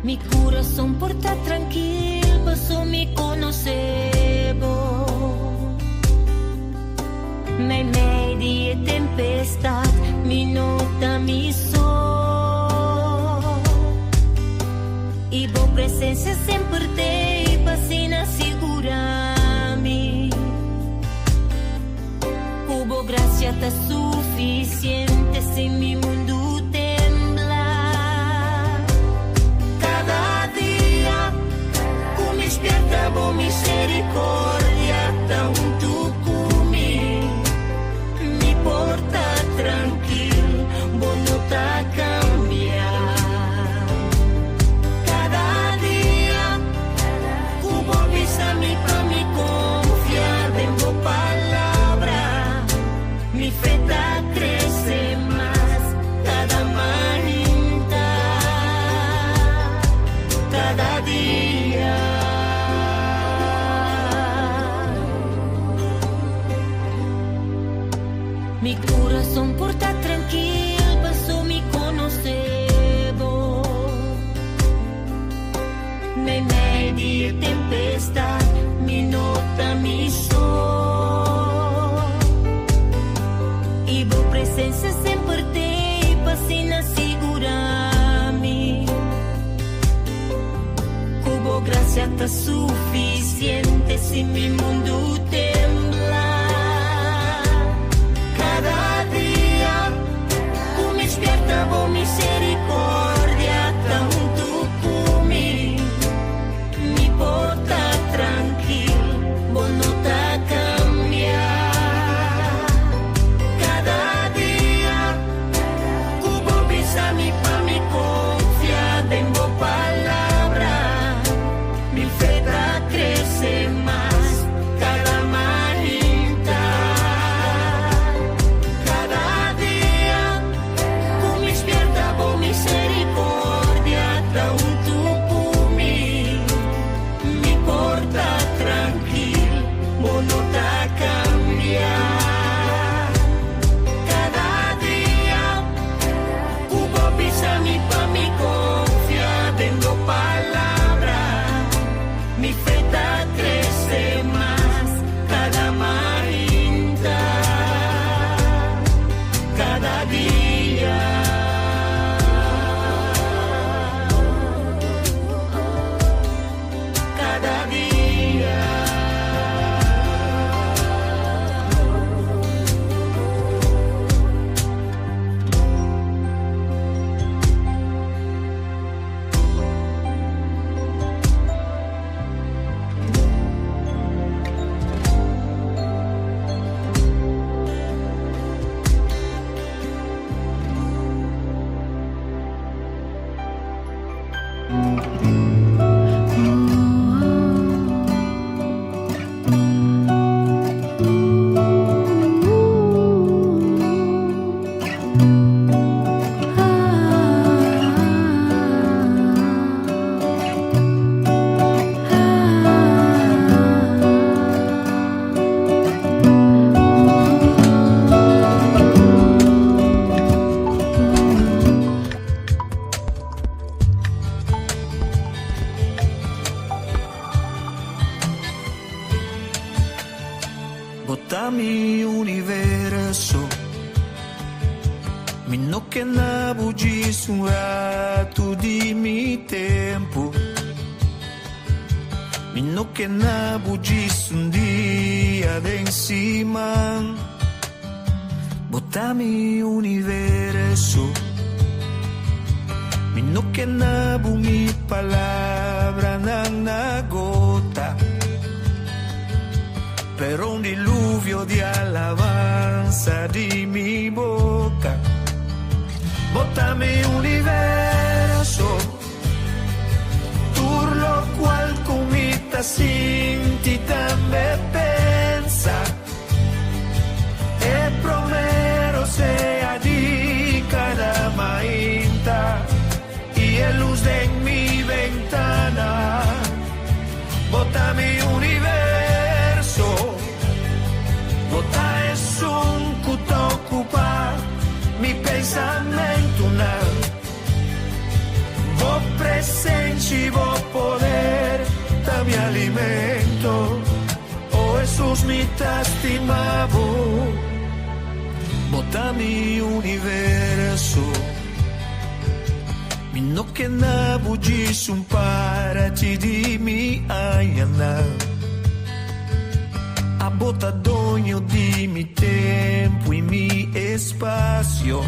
Mi corazón porta tranquilo, paso mi conocebo. Mai di e tempestad, mi nota, mi sol. Y vos presencia sempre te, pasina segurami. Hubo gracia ta suficiente sin mi mundo tembla. Cada día, con mi despierta vos misericordia, ta un tucumi. Mi porta tranquil, vos no ta cambiar. Cada día, cubo visa mi pa mi confiar en vos palabra. Mi fe ta crece más cada mainta, cada día. Mi corazón porta tranquilo, paso mi conocebo. Me di e tempestad, mi nota, mi sol. Y vos presencia sempre te, pasina segurami. Cubo gracia ta suficiente sin mi mundo tembla. Cada día, con mi despierta vos misericordia, ta un tucumi. Mi porta tranquil, vos no ta cambiar. Cada día, cubo visa mi pa mi confiada en vos palabra. Mi fe ta crece más cada mainta. Cada día, con mi despierta vos misericordia, ta un tucumi. Mi porta tranquil, vos no ta cambiar. Cada día, cubo visa mi pa mi confiada en vos palabra. Mi fe ta crece más cada mainta, cada día. Cada día. Botami universo, mi no che na bugis un rato di mi tempo, mi no che na bugis un dia d'encima. Botami universo, mi no che na bu mi palabra na gota. Per un diluvio di alabanza di mi boca. Bótame universo, turlo cual comita sin ti también pensa. E promero sea di cada mainta y el luz de mi ventana. Bótame universo, bota es un cuto ocupar mi pensamiento, una voz presencia sus mitad estimavo, bota mi universo. Mi no che na bugi sun parati di mi ayana. A bota doño di mi tempo e mi espacio.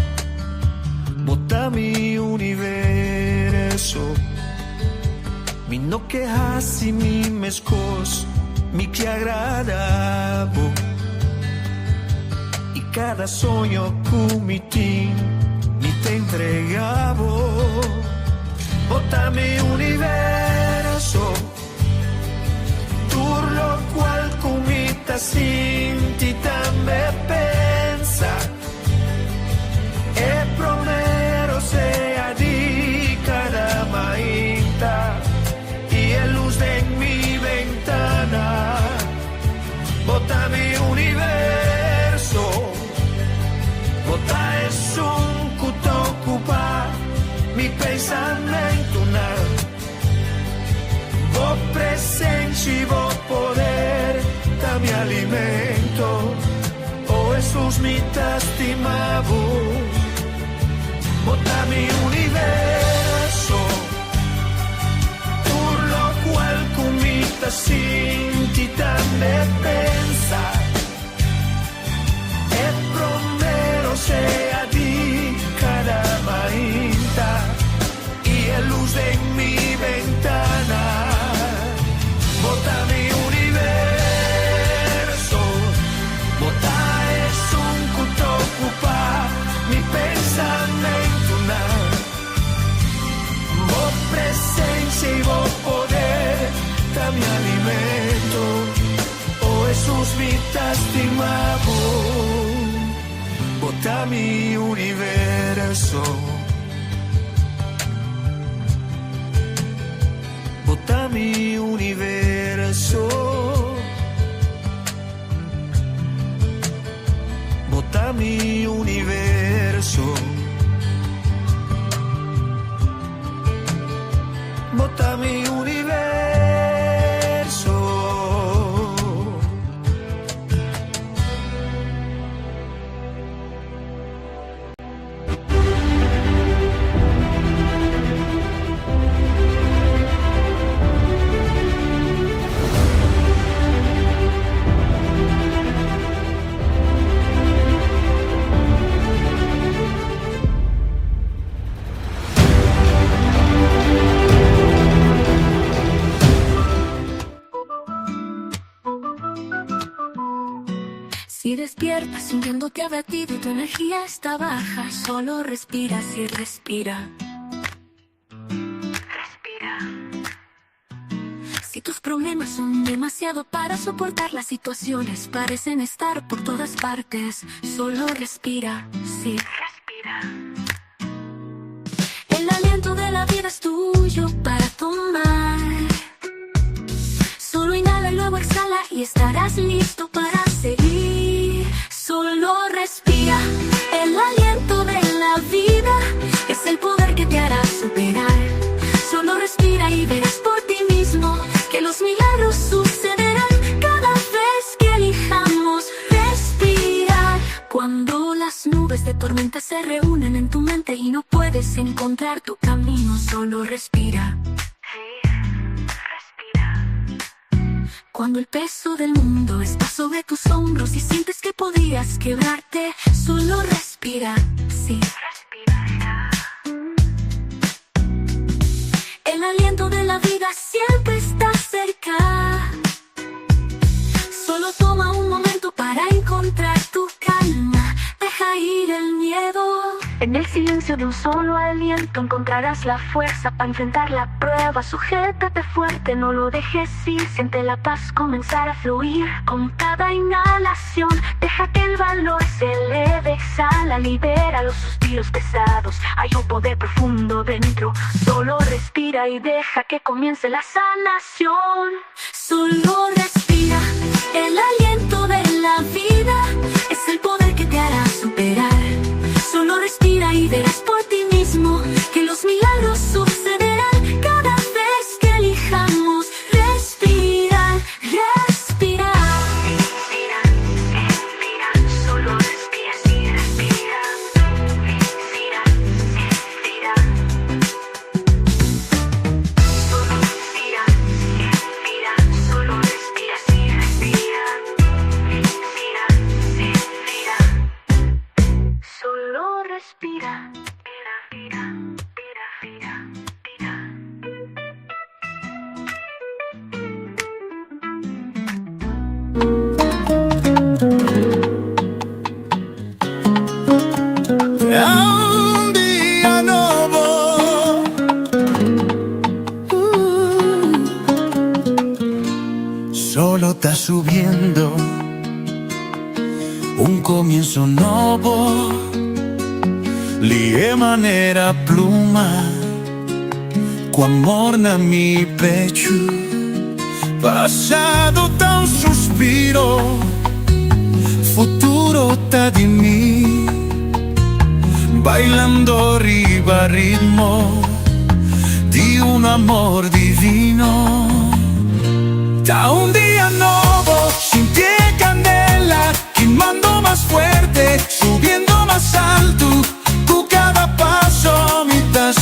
Bota mi universo. Mi no che hasi mi mescos, mi que agradabo. Y cada sueño cumitín mi te entregabo. Bota mi universo. Turlo cual comita sin ti también pensa. E promero sea di cada mainta. Y el luz de mi ventana. Bota mi universo. Bota es un cuto ocupa mi pensamiento nada. Vos presente, vos poder, da mi alimento. Oh Jesús, mi estimavo. Bota mi universo. Por lo cual comita sin ti también pensa. E promero sea di cada mainta. Y el luz en mi ventana. Bota mi universo. Bota es un cuto ocupa mi pensamiento na. Vos presencia y vos poder, da mi alimento. Oh Jesús, mi estimavo. Bota mi universo. Bota mi universo. Bota mi universo. Bota mi universo. Si despiertas sintiéndote abatido y tu energía está baja, solo respiras y respira. Respira. Si tus problemas son demasiado para soportar, las situaciones parecen estar por todas partes, solo respira, sí, respira. El aliento de la vida es tuyo para tomar. Solo inhala y luego exhala y estarás listo para seguir. Solo respira. El aliento de la vida es el poder que te hará superar. Solo respira y verás por ti mismo que los milagros sucederán cada vez que elijamos respirar. Cuando las nubes de tormenta se reúnen en tu mente y no puedes encontrar tu camino, solo respira. Cuando el peso del mundo está sobre tus hombros y sientes que podrías quebrarte, solo respira, sí, respira. El aliento de la vida siempre está cerca. Solo toma un momento para encontrar tu calma. Deja ir el miedo. En el silencio de un solo aliento encontrarás la fuerza para enfrentar la prueba. Sujétate fuerte, no lo dejes ir. Siente la paz comenzar a fluir con cada inhalación. Deja que el valor se eleve, exhala, libera los suspiros pesados. Hay un poder profundo dentro. Solo respira y deja que comience la sanación. Solo respira. El aliento de la vida es el poder que te hará superar. Solo respira y verás por ti mismo que los milagros sucederán cada vez que elijamos respirar, respirar. Lie manera pluma, amor na mi pecho, pasado da un suspiro, futuro ta di mí, bailando arriba ritmo di un amor divino. Da un día nuevo, sin pie candela, quemando más fuerte, subiendo más alto, tú cada paso me das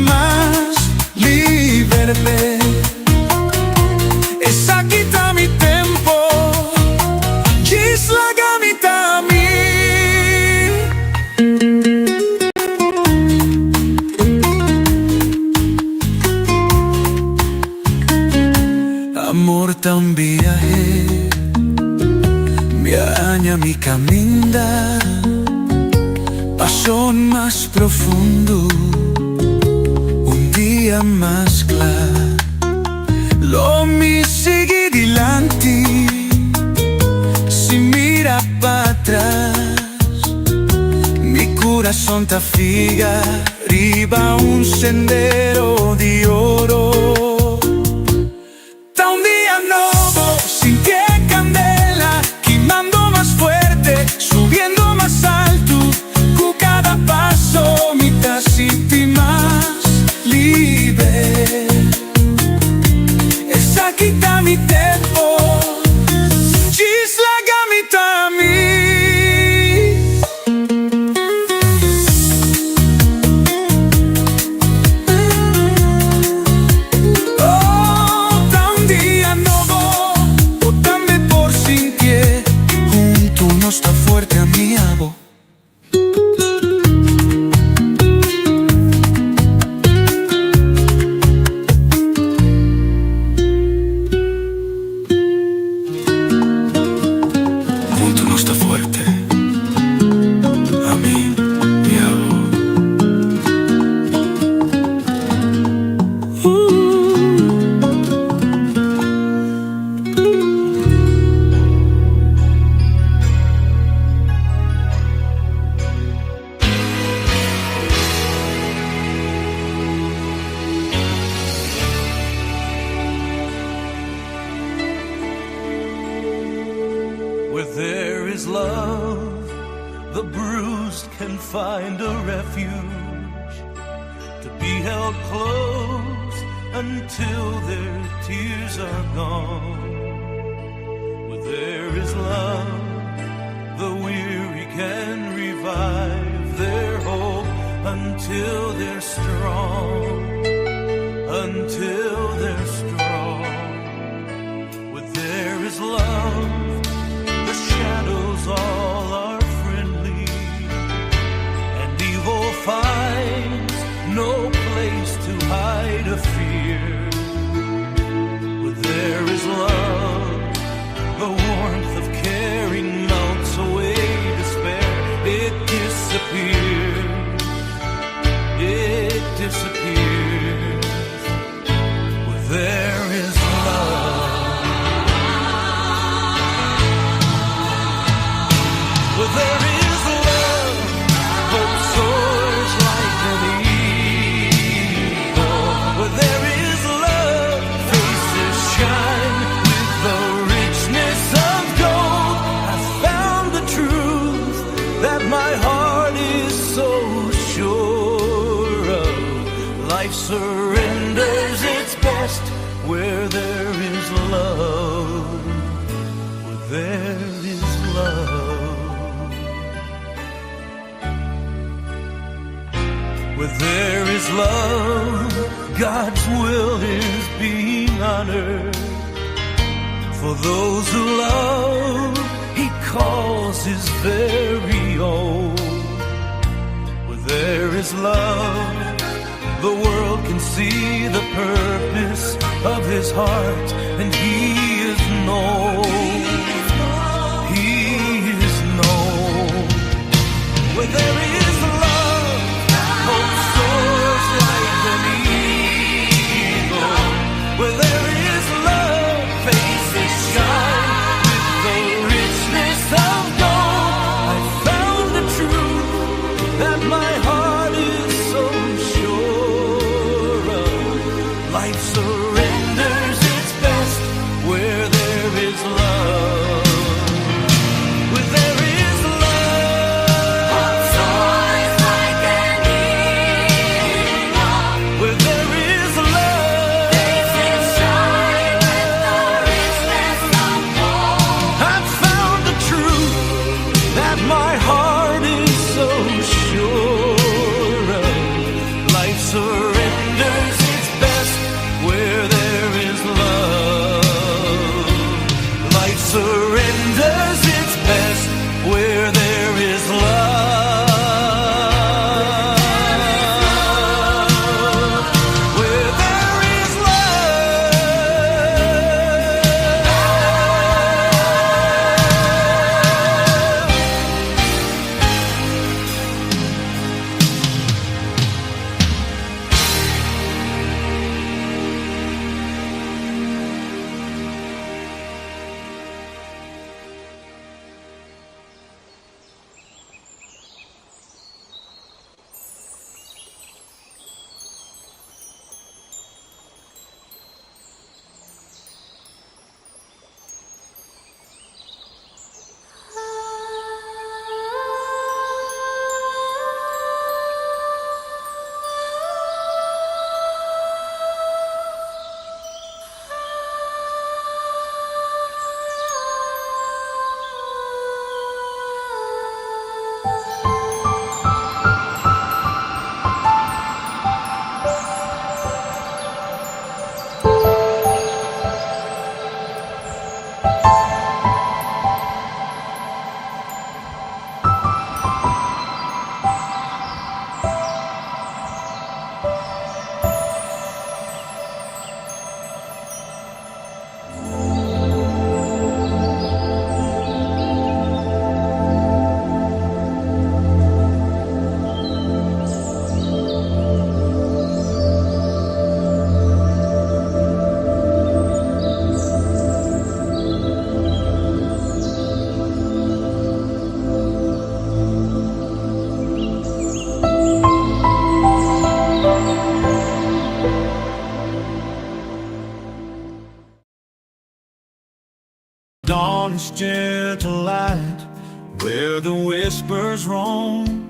más libre. Esa quita mi tempo, gisla gamita mi. Amor ta un viaje, mi aña mi caminda, pasión más profundo, un día más claro. Lo mi sigue dilanti, si mira para atrás, mi corazón ta figa, arriba un sendero de oro. Da un día nuevo, sin pie candela, quemando más fuerte, subiendo más alto, con cada paso mi te sienti más libre. Esa quita mi tempo, gisla gamita mi. No está fuerte a mi abo. Junto no está fuerte a mí, mi abo. Where there is love, the bruised can find a refuge, to be held close until their tears are gone. Where there is love, the weary can revive their hope until they're strong, until they're strong. Where there is love, shadows all are friendly, and evil finds no place to hide a fear. Where there is love, the warmth of caring melts away despair. It disappears, it disappears. Where there is love, where there is love, hope soars like an eagle. Where there is love, faces shine with the richness of gold. I found the truth that my heart is so sure of. Life surrenders its best where there is love, where there is love. Where there is love, God's will is being honored. For those who love, He calls His very own. Where there is love, the world can see the purpose of His heart, and He is known. He is known. Where there is love, hope soars like an eagle. Where there is love, faces shine with the richness of gold. I found the truth that my heart Dawn's gentle light, where the whispers roam.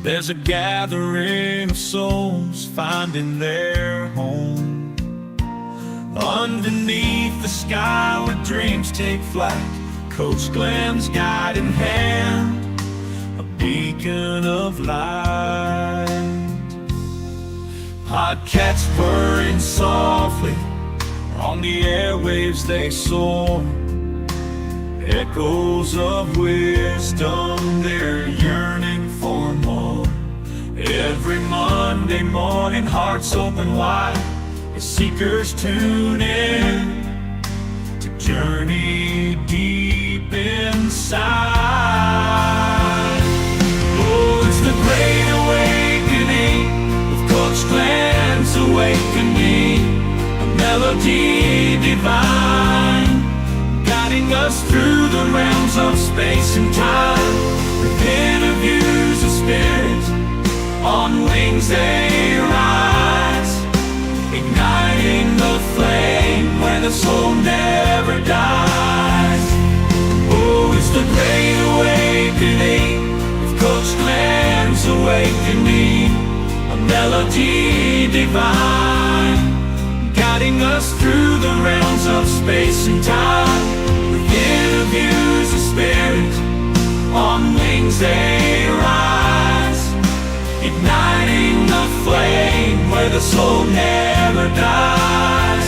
There's a gathering of souls finding their home. Underneath the sky where dreams take flight, Coach Glenn's guiding hand, a beacon of light. Podcasts purring softly, on the airwaves they soar. Echoes of wisdom, they're yearning for more. Every Monday morning, hearts open wide, as seekers tune in to journey deep inside. Oh, it's the Great Awakening, with Coach Glenn's Awakening, a melody divine, guiding us through the realms of space and time, with interviews of spirit, on wings they rise, igniting the flame where the soul never dies. Oh, it's the Great Awakening, with Coach Glenn's Awakening, a melody divine, guiding us through the realms of space and time, with interviews of spirit, on wings they rise, igniting the flame where the soul never dies.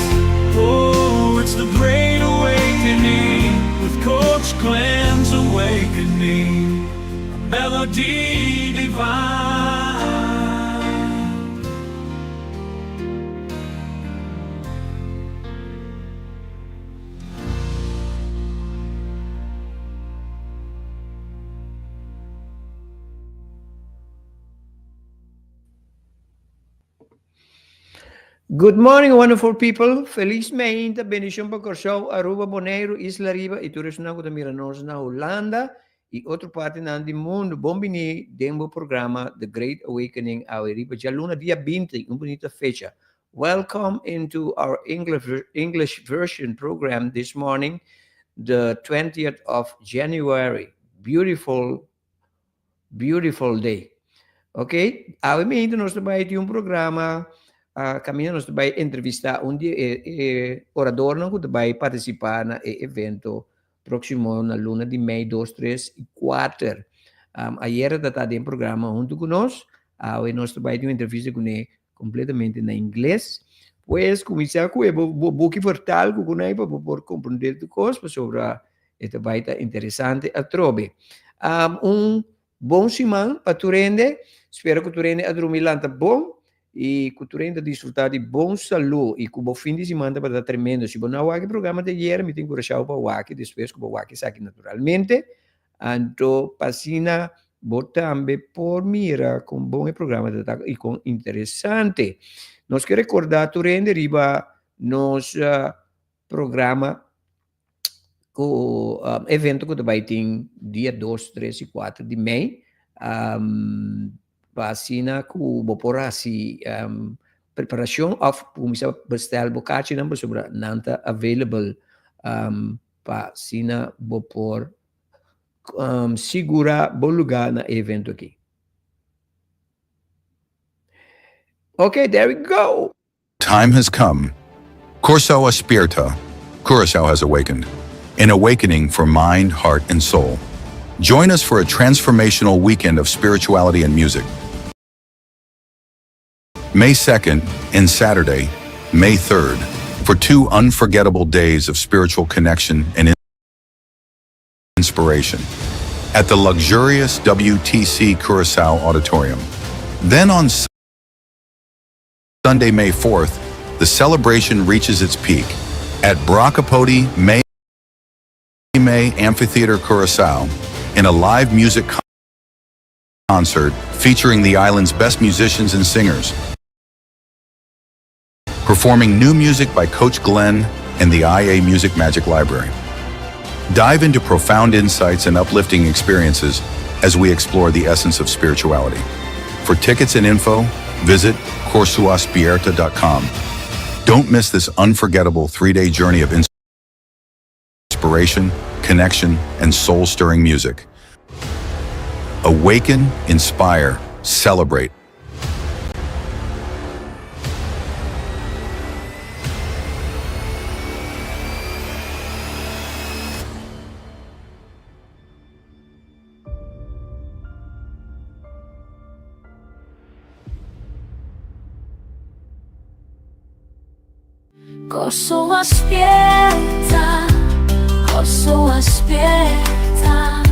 Oh, it's the Great Awakening, with Coach Glenn's Awakening, a melody divine. Good morning, wonderful people. Feliz mainta, bendición para Corsão, Aruba, Bonaire, Isla Riba, e turismo na Miranos na Hulanda, e outra parte do mundo. Bombini, dentro do programa The Great Awakening, a Riba, já luna dia 20, bonita fecha. Welcome into our English version program this morning, the 20th of January. Beautiful, beautiful day. Ok? A mainta nós trabalhamos de programa. Caminho nós vai entrevistar orador não que vai participar no evento próximo na luna de Mei 2, 3 e 4. Ayer está em programa junto conosco. Hoje nós vai ter uma entrevista com ele completamente na inglês. Pois começar com ele, vou que vertal com ele para poder compreender de coisas sobre esta baita interessante atrobe. Bom semana para tu rende. Espero que tu rende a dormir lá bom. E que tu ainda desfrutar de bom saúde e que o fim de semana vai dar tremendo. Se você não vai programa de ayer, me tem que deixar para o WAC, depois que o WAC sai naturalmente. Então, passina, também por mira com bom programa e com interessante. Nós queremos recordar, tu rende riba nos programa o evento que vai ter dia 2, 3 e 4 de Mei. Vacina ku boporasi preparação of pumisa bestel bokachi number sobre nanta available vacina bopor segura bom lugar na evento aqui. Okay, there we go. Time has come. Corso aspirta. Curacao has awakened. An awakening for mind, heart, and soul. Join us for a transformational weekend of spirituality and music. May 2nd and Saturday, May 3rd, for 2 unforgettable days of spiritual connection and inspiration at the luxurious WTC Curacao Auditorium. Then on Sunday, May 4th, the celebration reaches its peak at Bracapodi May Amphitheater Curacao in a live music concert featuring the island's best musicians and singers, performing new music by Coach Glenn and the IA Music Magic Library. Dive into profound insights and uplifting experiences as we explore the essence of spirituality. For tickets and info, visit corsuaspierta.com. Don't miss this unforgettable 3-day journey of inspiration, connection, and soul-stirring music. Awaken, inspire, celebrate. Corso aspetta, corso aspetta,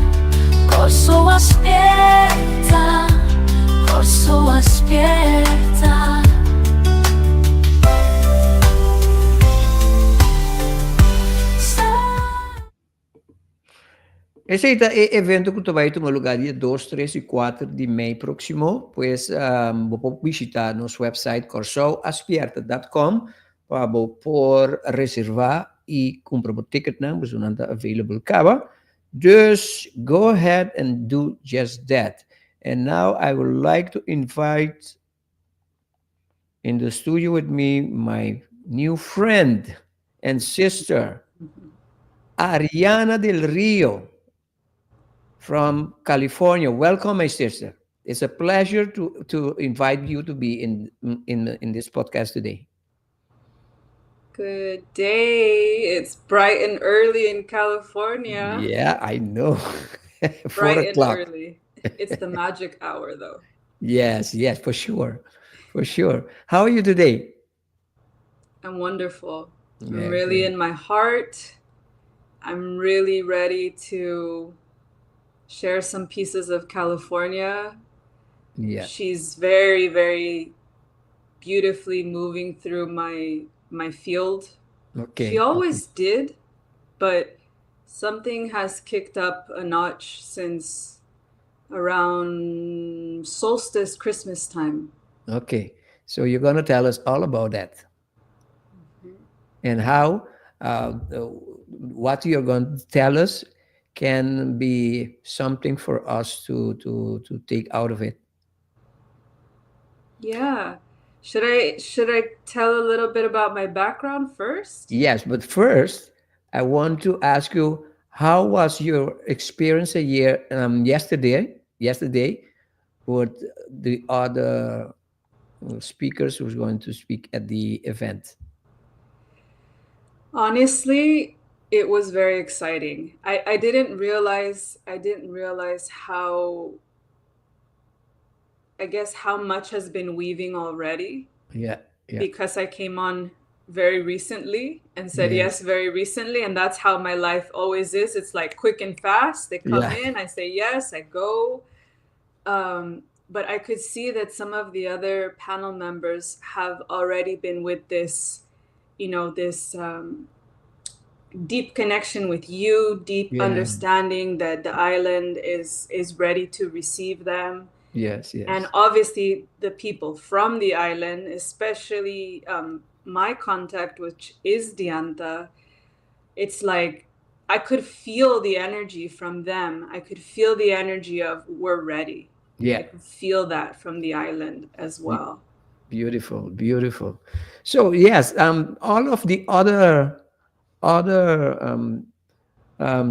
corso aspetta, corso aspetta. Ese evento que tu vai tomar lugar dia 2, 3 e 4 de maio próximo, pues vou visitar nosso website corsoaspierta.com para por reservar e comprar o ticket não, mas não está available cava. Dus go ahead and do just that. And now I would like to invite in the studio with me my new friend and sister, Ariana del Rio from California. Welcome, my sister. It's a pleasure to invite you to be in this podcast today. Good day. It's bright and early in California. Yeah, I know. 4 Bright and o'clock. early. It's the magic hour, though. Yes, for sure. For sure. How are you today? I'm wonderful. I'm Yeah, really great. in my heart. I'm really ready to share some pieces of California. Yeah. She's very, very beautifully moving through my field. Okay. She always did, but something has kicked up a notch since around solstice Christmas time. Okay. So you're going to tell us all about that and how what you're going to tell us can be something for us to take out of it. Yeah. Should I tell a little bit about my background first? Yes, but first, I want to ask you, how was your experience yesterday with the other speakers who's going to speak at the event? Honestly, it was very exciting. I didn't realize how, I guess, how much has been weaving already, Yeah. because I came on very recently and said Yes. yes very recently, and that's how my life always is. It's like quick and fast. They come Yeah. in, I say yes, I go. But I could see that some of the other panel members have already been with this, this deep connection with you, deep Yeah. understanding that the island is ready to receive them. Yes. And obviously the people from the island, especially my contact, which is Dianta, it's like I could feel the energy from them. I could feel the energy of we're ready. Yeah. I could feel that from the island as well. Beautiful. So yes, all of the other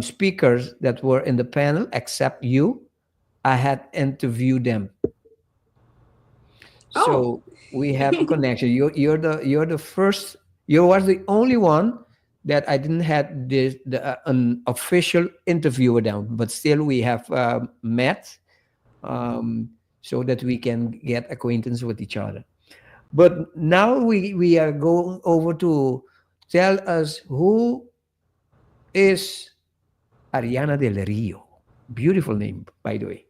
speakers that were in the panel, except you, I had interviewed them. Oh. So we have a connection. You're the first. You was the only one that I didn't have an official interview with them, but still we have met, so that we can get acquaintance with each other. But now we are going over to tell us who is Ariana del Rio. Beautiful name, by the way.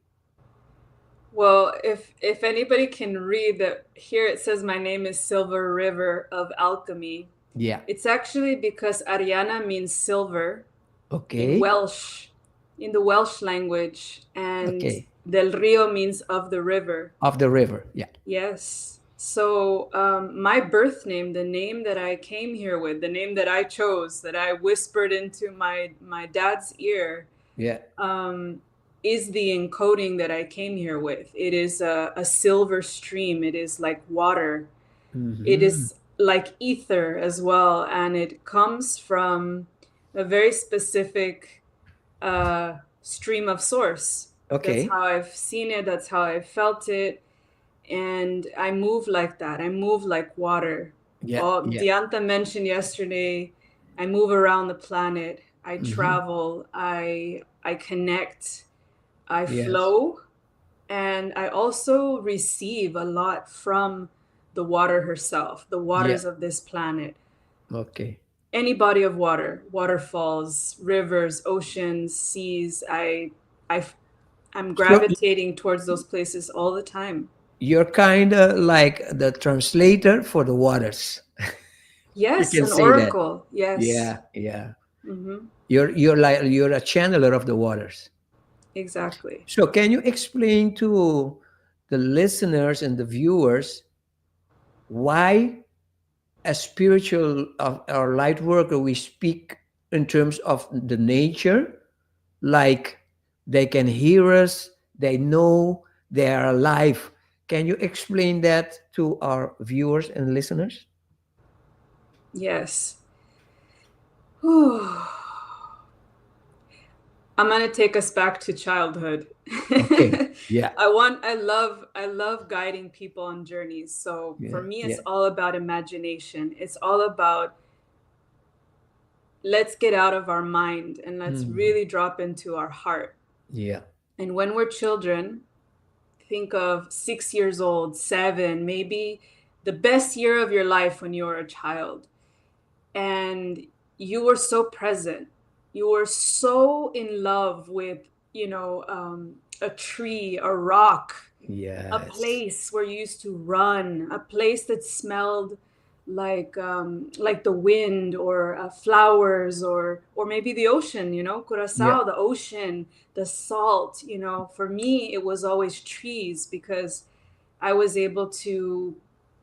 Well, if anybody can read that, here it says my name is Silver River of Alchemy. Yeah. It's actually because Ariana means silver Okay. in Welsh, in the Welsh language, and Okay. Del Rio means of the river. Of the river. Yeah. Yes. So my birth name, the name that I came here with, the name that I chose, that I whispered into my dad's ear, Yeah. is the encoding that I came here with. It is a silver stream. It is like water. Mhm. It is like ether as well. And it comes from a very specific stream of source. That's Okay. how I've seen it. That's how I've felt it. And I move like that. I move like water. Yeah. Oh, Yeah. Dianta mentioned yesterday, I move around the planet. I Hmm. travel. I connect. I Yes. flow. And I also receive a lot from the water herself, the Yeah. waters of this planet. Okay. Any body of water, waterfalls, rivers, oceans, seas. I I'm So gravitating towards those places all the time. you're kind of like the translator for the waters. You Yes, can an say that. oracle. Yes. Yeah. Yeah. Hmm. You're a channeler of the waters. Exactly. So can you explain to the listeners and the viewers why a spiritual or light worker we speak in terms of the nature, like they can hear us, they know they are alive. Can you explain that to our viewers and listeners? Yes. Whew. I'm gonna take us back to childhood. Okay. Yeah. I love guiding people on journeys. So for Yeah. me, Yeah. it's all about imagination. It's all about let's get out of our mind and let's Mhm. really drop into our heart. Yeah. And when we're children, think of 6 years old, seven, maybe the best year of your life when you were a child. And you were so present. You were so in love with, a tree, a rock, a Yes. place where you used to run, a place that smelled like the wind or flowers or maybe the ocean, Yeah. Curacao, the ocean, the salt. For me, it was always trees because I was able to,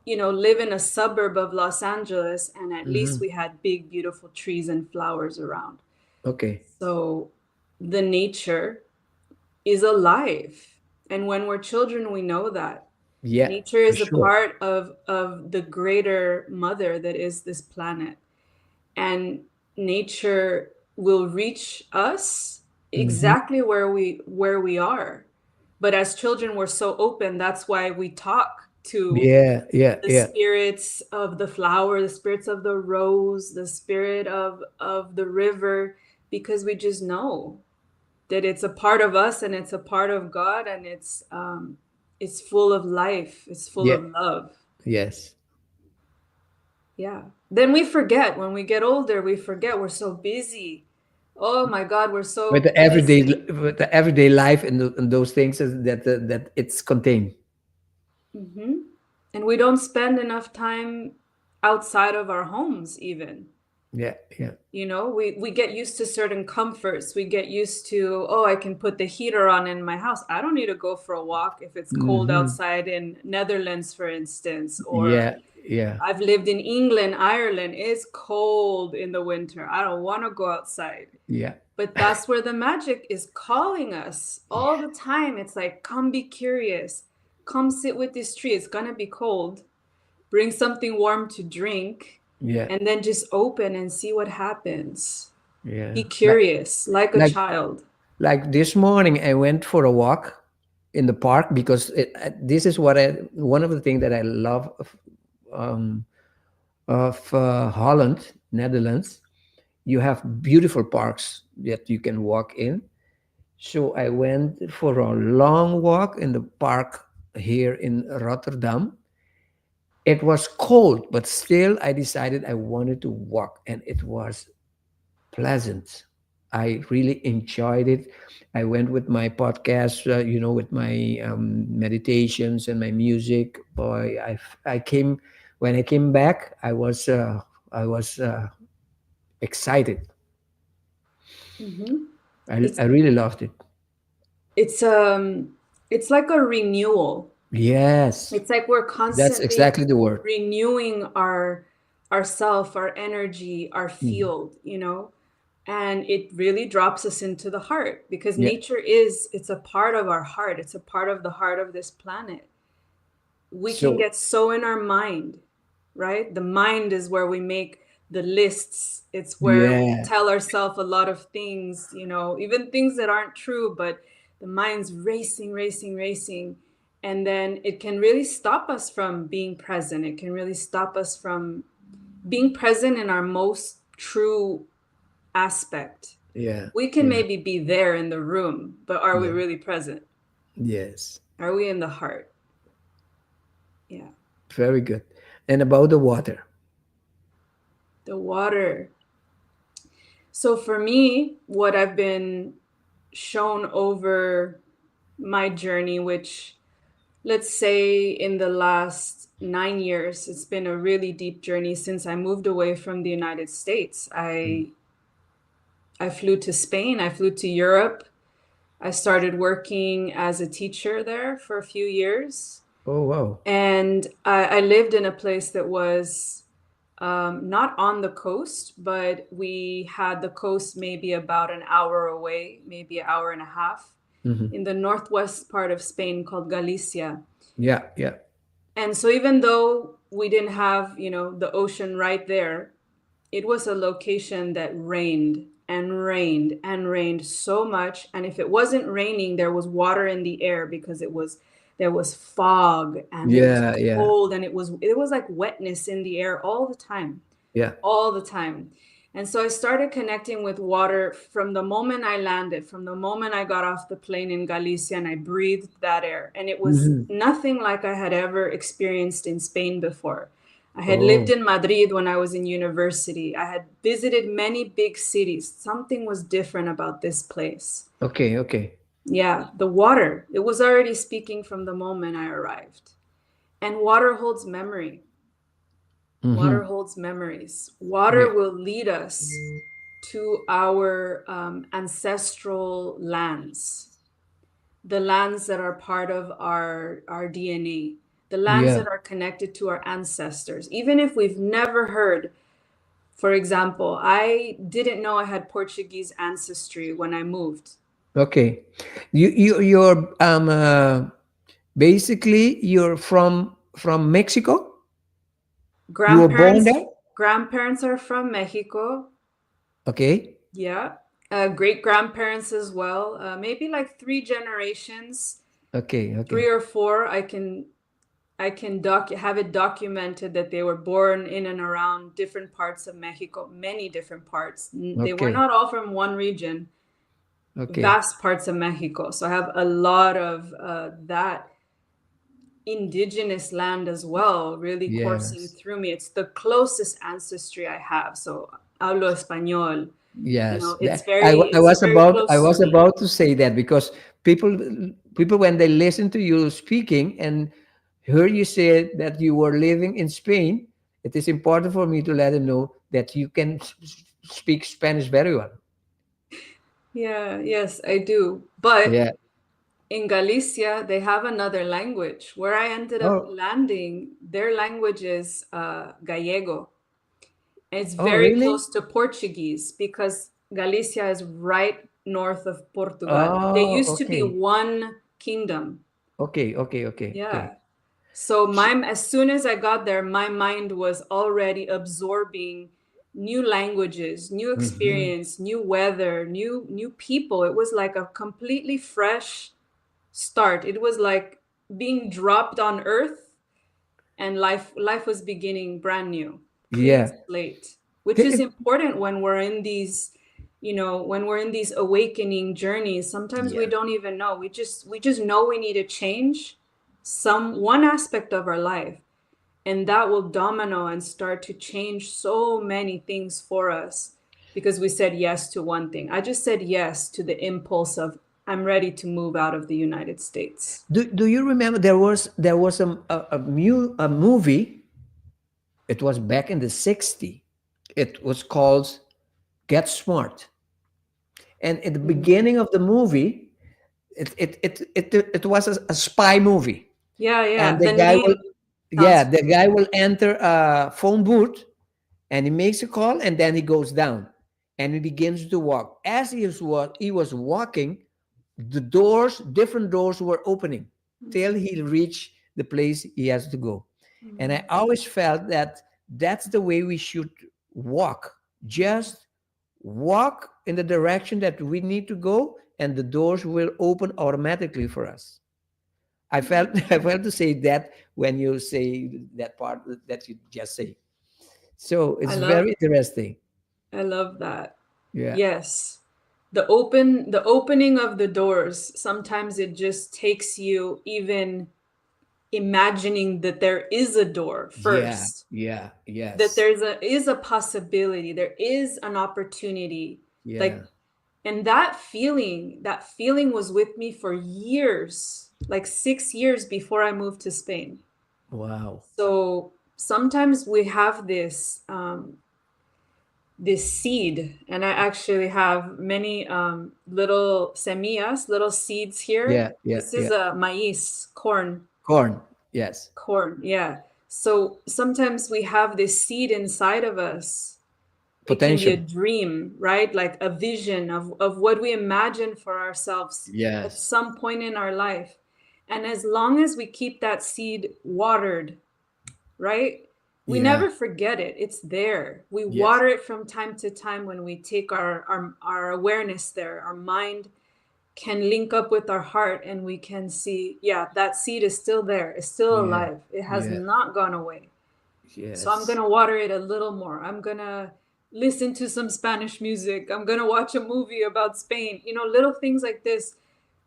live in a suburb of Los Angeles, and at least Hmm. we had big, beautiful trees and flowers around. Okay. So the nature is alive. And when we're children, we know that. Yeah, Nature for is a sure. part of the greater mother that is this planet. And nature will reach us Hmm. exactly where we are. But as children, we're so open. That's why we talk to Yeah. Yeah. the Yeah. spirits of the flower, the spirits of the rose, the spirit of the river, because we just know that it's a part of us and it's a part of God, and it's full of life, it's full Yeah. of love. Yes. Yeah. Then we forget when we get older, we forget we're so busy. Oh my God, we're With so the everyday, busy. with the everyday life and those things that it's contained. Hmm. And we don't spend enough time outside of our homes, even. Yeah. Yeah. We get used to certain comforts. We get used to, oh, I can put the heater on in my house. I don't need to go for a walk if it's cold Hmm. outside in Netherlands, for instance. Or Yeah. Yeah. I've lived in England, Ireland. It's cold in the winter. I don't want to go outside. Yeah. But that's where the magic is calling us all the time. It's like, come be curious. Come sit with this tree. It's going to be cold. Bring something warm to drink, Yeah. and then just open and see what happens. Yeah. Be curious, like a Like child. like this morning, I went for a walk in the park because this is what one of the things that I love um, of Holland, Netherlands. You have beautiful parks that you can walk in. So I went for a long walk in the park here in Rotterdam. It was cold, but still I decided I wanted to walk, and it was pleasant. I really enjoyed it. I went with my podcast, with my meditations and my music. Boy, I came when I came back. I was excited. Hmm. I It's really loved it. it's um it's like a renewal. Yes, It's like we're that's constantly exactly the word. renewing our self, our energy, our Mhm. field, and it really drops us into the heart because Yeah. nature it's a part of our heart. It's a part of the heart of this planet. We can So get so in our mind, right? The mind is where we make the lists. It's where we Yeah. tell ourselves a lot of things, you know, even things that aren't true, but the mind's racing, racing, racing. And then it can really stop us from being present. It can really stop us from being present in our most true aspect. Yeah. We can Yeah. maybe be there in the room, but are we Yeah. really present? Yes. Are we in the heart? Yeah. Very good. And about the water. The water. So for me, what I've been shown over my journey, which let's say in the last 9 years, it's been a really deep journey since I moved away from the United States. I flew to Spain, I flew to Europe. I started working as a teacher there for a few years. Oh, wow. And I lived in a place that was not on the coast, but we had the coast maybe about an hour away, maybe an hour and a half, in the northwest part of Spain called Galicia. Yeah. Yeah. And so even though we didn't have, you know, the ocean right there, it was a location that rained and rained and rained so much. And if it wasn't raining, there was water in the air because there was fog and it was Yeah. Yeah. cold and it was like wetness in the air all the time, Yeah. all the time. And so I started connecting with water from the moment I landed, from the moment I got off the plane in Galicia and I breathed that air. And it was nothing like I had ever experienced in Spain before. I had lived Oh, in Madrid when I was in university. I had visited many big cities. Something was different about this place. okay. Okay. Yeah, the water, it was already speaking from the moment I arrived. And water holds memory. Water holds memories. Water Yeah. will lead us to our ancestral lands, the lands that are part of our DNA, the lands Yeah. that are connected to our ancestors. Even if we've never heard, for example, I didn't know I had Portuguese ancestry when I moved. Okay. You're basically you're from Mexico. You were born Grandparents there. grandparents are from Mexico. Okay. Yeah. Great grandparents as well. Maybe like three generations, Okay. three Okay. or four. Have it documented that they were born in and around different parts of Mexico, many different parts. They were Okay. not all from one region, Okay. vast parts of Mexico. So I have a lot of that indigenous land as well, really coursing Yes. through me. It's the closest ancestry I have. So hablo español. You Yes. know, it's I it's was very about I close to was me. about to say that because people when they listen to you speaking and hear you say that you were living in Spain, it is important for me to let them know that you can speak Spanish very well. Yeah, yes, I do. But Yeah. in Galicia, they have another language. Where I ended up Oh. landing, their language is Gallego. And it's Oh, very really? close to Portuguese because Galicia is right north of Portugal. They Oh, used to be okay. one kingdom. Okay. Okay. Okay. Okay. Yeah. So as soon as I got there, my mind was already absorbing new languages, new Mhm. experience, new weather, new people. It was like a completely fresh start. It was like being dropped on earth and life was beginning brand new, clean Yeah. slate, which is Th- important when we're in these, you know, when we're in these awakening journeys. Sometimes we Yeah. don't even know. We just know we need to change one aspect of our life, and that will domino and start to change so many things for us because we said yes to one thing. I just said yes to the impulse of I'm ready to move out of the United States. Do you remember there was a movie. It was back in the 60s. It was called Get Smart. And at the Mm. beginning of the movie, it was a spy movie. Yeah, And yeah. the The guy will, name yeah, sounds the guy familiar. will enter a phone booth and he makes a call and then he goes down and he begins to walk. As he was walking, the doors, different doors were opening till he reached the place he has to go. And I Mm. always felt that that's the way walk, just walk in the direction that we need to go, and the doors will open automatically for us. I felt I felt to say that when you say that part that you just say. So I it's love very interesting. I love that. Yeah. Yes. The opening of the doors, sometimes it just takes you even imagining that there is a door Yeah. first, Yeah. that Yes. there's a is a possibility, there is an opportunity. Yeah. Like, and that feeling was with me for years, like 6 years before I moved to Spain. Wow. So sometimes we have this seed, and I actually have many little semillas, little seeds here. Yeah. Yeah. This is Yeah. a maíz, Corn. Yes. corn, yeah. So sometimes we have this seed inside of us. It can be a Potential. dream, right? Like a vision of what we imagine for ourselves at Yes. some point in our life. And as long as we keep that seed watered, right? We Yeah. never forget it. It's there. We Yes. water it from time to time when we take our awareness there. Our mind can link up with our heart, and we can see, yeah, that seed is still there. It's still Yeah. alive. It has Yeah. not gone away. So I'm Yes. going to water it a little more. I'm going to listen to some Spanish music. I'm going to watch a movie about Spain. Little things like this,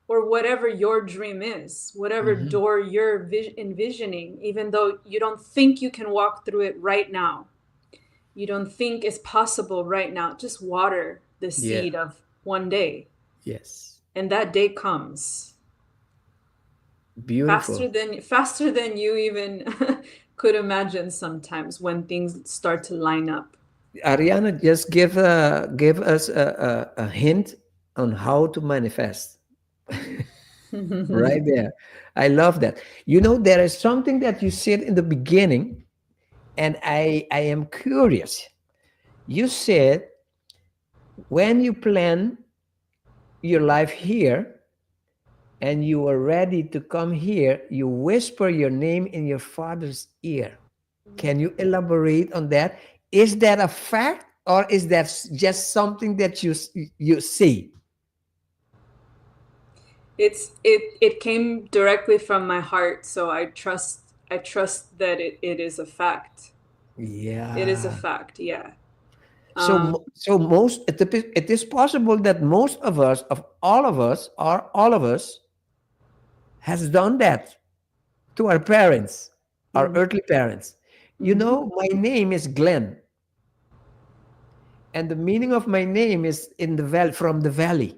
or whatever your dream is, whatever Hmm. door you're envisioning, even though you don't think you can walk through it right now. You don't think it's possible right now. Just water the Yeah. seed of one day, Yes. and that day comes Beautiful. faster than you even could imagine sometimes when things start to line up. Ariana, just give us a hint on how to manifest. Right there. I love that. There is something that you said in the beginning, and I am curious. You said when you plan your life here and you are ready to come here, you whisper your name in your father's ear. Can you elaborate on that? Is that a fact, or is that just something that you see? It came directly from my heart, so I trust that it is a fact. It is a Yeah. fact, yeah. So um it is possible that most of us, of all of us, or all of us, has done that to our parents, our mhm, earthly parents. mhm. My name is Glenn, and the meaning of my name is in the valley, from the valley.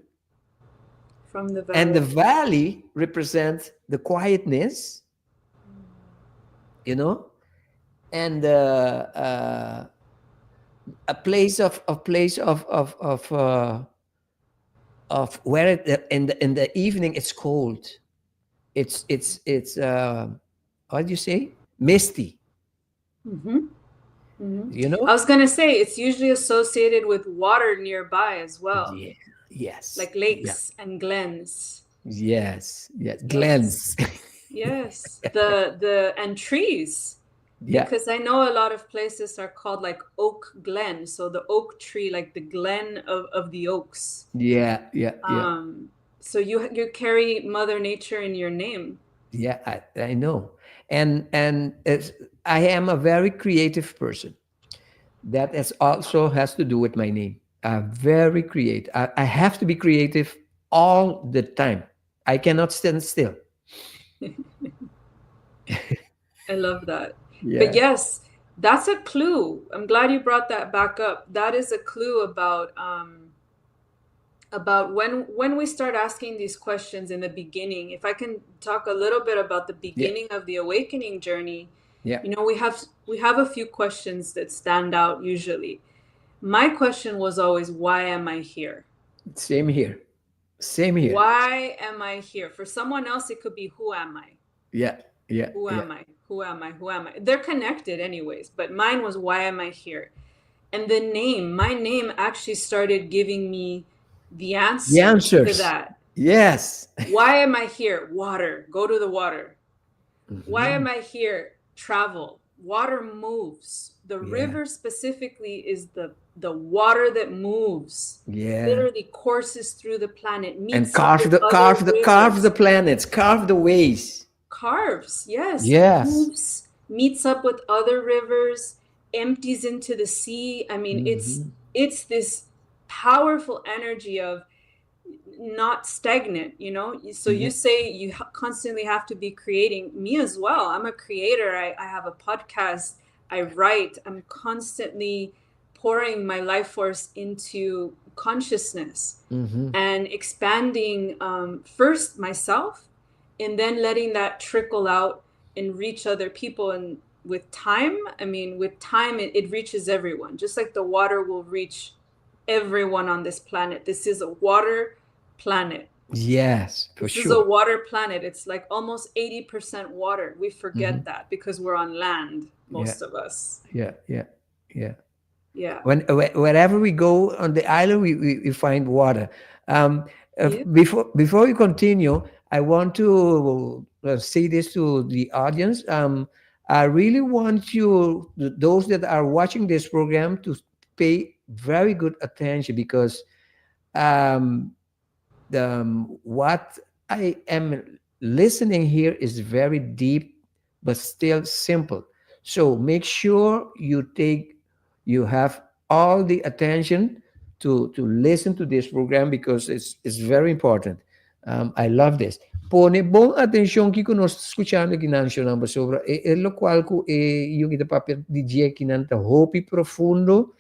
From the And the valley. valley represents the quietness, you know, and a place of where in the evening it's cold. It's what do you say? Misty, Mhm, mhm. you I know? was gonna say it's usually associated with water nearby as well, Yeah. Yes. like Yeah. lakes and glens. Yes. Yes. Yes, Glens. yes. And trees, Yeah. because I know a lot of places are called like oak glen, so the oak tree, like the glen of the oaks. Yeah. Yeah. Yeah. Um, so you carry Mother Nature in your name. Yeah. I know. And I am a very creative person. That is also has to do with my name. Very creative. I have to be creative all the time. I cannot stand still. I love that. But Yeah. yes, that's a clue. I'm glad you brought that back up. That is a clue about when we start asking these questions in the beginning. If I can talk a little bit about the Yeah. beginning of the awakening journey, Yeah. we have a few questions that stand out usually. My question was always, why am I here? Same here. Same here. Why am I here? For someone else, it could be, who am I? Yeah. Yeah. Who Yeah. am I? Who am I? Who am I? They're connected anyways, but mine was, why am I here? And my name actually started giving me the The answer to answers. that. Yes. Why am I here? Water. Go to the water. Why Mhm. am I here? Travel. Water moves. The Yeah. river specifically is the water that moves, Yeah. literally courses through the planet, And meets up carve with the other carve the carve rivers. the planets, carve the ways. Carves, yes, Yes. moves, meets up with other rivers, empties into the sea. I mean, it's this powerful energy of not stagnant, you know. So you say you constantly have to be creating. Me as well, I'm a creator. I have a podcast, I write, I'm constantly pouring my life force into consciousness and expanding, first myself, and then letting that trickle out and reach other people. And with time, I mean, with time, it reaches everyone, just like the water will reach everyone on this planet. This is a water planet. Yes, for This is a sure. water planet. It's like almost 80% water. We forget that because we're on land, most of us. Yeah, yeah, yeah. Yeah. Wherever we go on the island, we find water. Um, Yeah. before we continue, I want to say this to the audience. I really want you, those that are watching this program, to pay very good attention, because um, what I am listening here is very deep, but still simple. So make sure you have all the attention to listen to this program, because it's very important. I love this. Pone buon atención que nos escuchando que nan namba sobra e lo qual ku yung kita papel DJ kinanta hopi profundo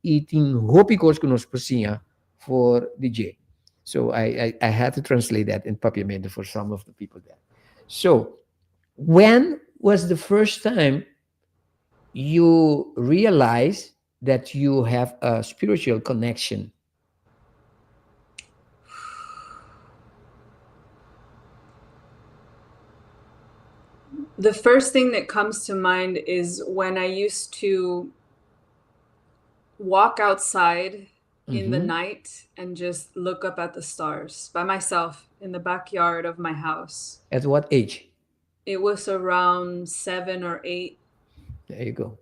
eating hopi kos que nos presinha for DJ. So I had to translate that in Papiamento for some of the people there. So when was the first time you realize that you have a spiritual connection? The first thing that comes to mind is when I used to walk outside in the night and just look up at the stars by myself in the backyard of my house. At what age? It was around 7 or 8. There you go.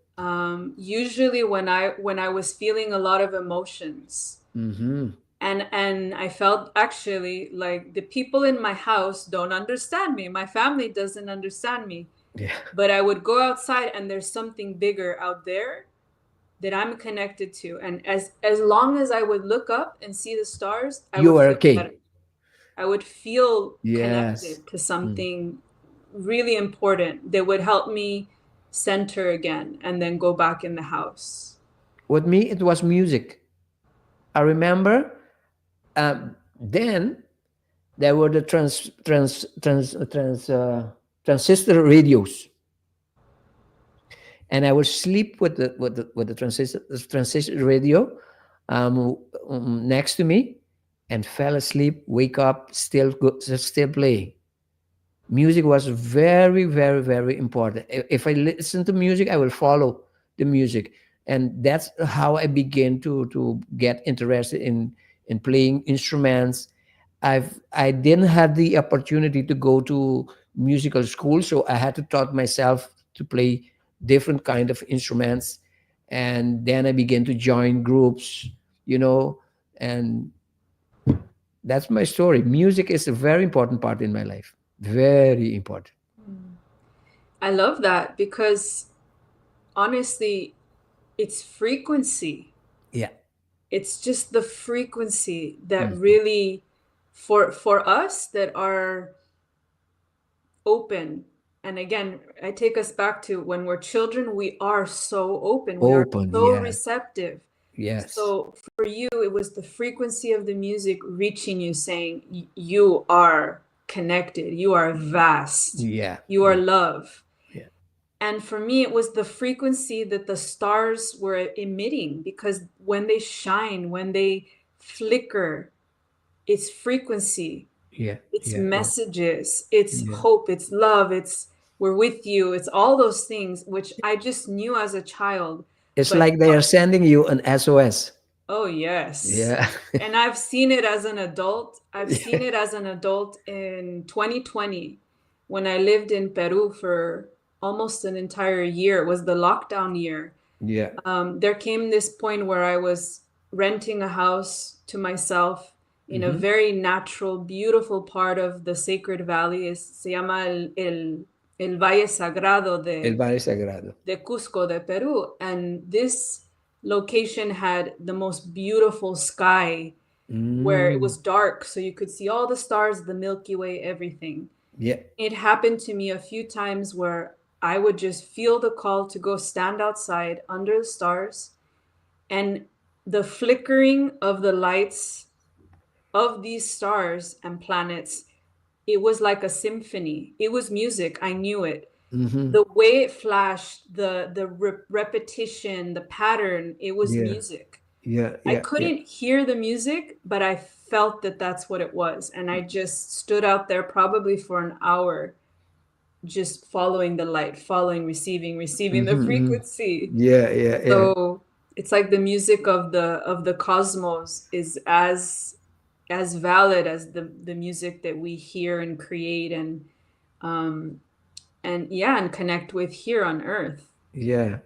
Usually when I was feeling a lot of emotions, and I felt actually like the people in my house don't understand me. My family doesn't understand me. Yeah. But I would go outside and there's something bigger out there that I'm connected to. And as long as I would look up and see the stars, I You would are feel okay. better. I would feel Yes. connected to something really important that would help me center again and then go back in the house. With me, it was music. I remember then there were the transistor radios, and I would sleep with the transistor radio next to me, and fell asleep. Wake up, still playing. Music was very, very, very important. If I listen to music, I will follow the music, and that's how I began to get interested in playing instruments. I didn't have the opportunity to go to musical school, so I had to taught myself to play different kind of instruments, and then I began to join groups, and that's my story. Music is a very important part in my life. Very important. I love that because honestly, it's frequency. Yeah. It's just the frequency that really, for us that are open. And again, I take us back to when we're children, we are so open. We are so receptive. Yes. So for you, it was the frequency of the music reaching you, saying you are connected, you are vast, you are love. And for me, it was the frequency that the stars were emitting, because when they shine, when they flicker, it's frequency. It's messages, it's hope, it's love, it's we're with you, it's all those things, which I just knew as a child. It's like they are sending you an SOS. Oh, yes. Yeah. And I've seen it as an adult. I've seen it as an adult in 2020 when I lived in Peru for almost an entire year. It was the lockdown year. Yeah. There came this point where I was renting a house to myself in a very natural, beautiful part of the Sacred Valley. Se llama el Valle Sagrado El Valle Sagrado. de Cusco, de Peru. And this location had the most beautiful sky where it was dark, so you could see all the stars, the Milky Way, everything. Yeah. It happened to me a few times where I would just feel the call to go stand outside under the stars, and the flickering of the lights of these stars and planets, it was like a symphony. It was music. I knew it. The way it flashed, the repetition, the pattern, it was music. Yeah. I Yeah. couldn't hear the music, but I felt that that's what it was. And I just stood out there probably for an hour, just following the light, following, receiving the frequency. Yeah. Yeah. Yeah. So it's like the music of the cosmos is as valid as the music that we hear and create and connect with here on Earth. Yeah.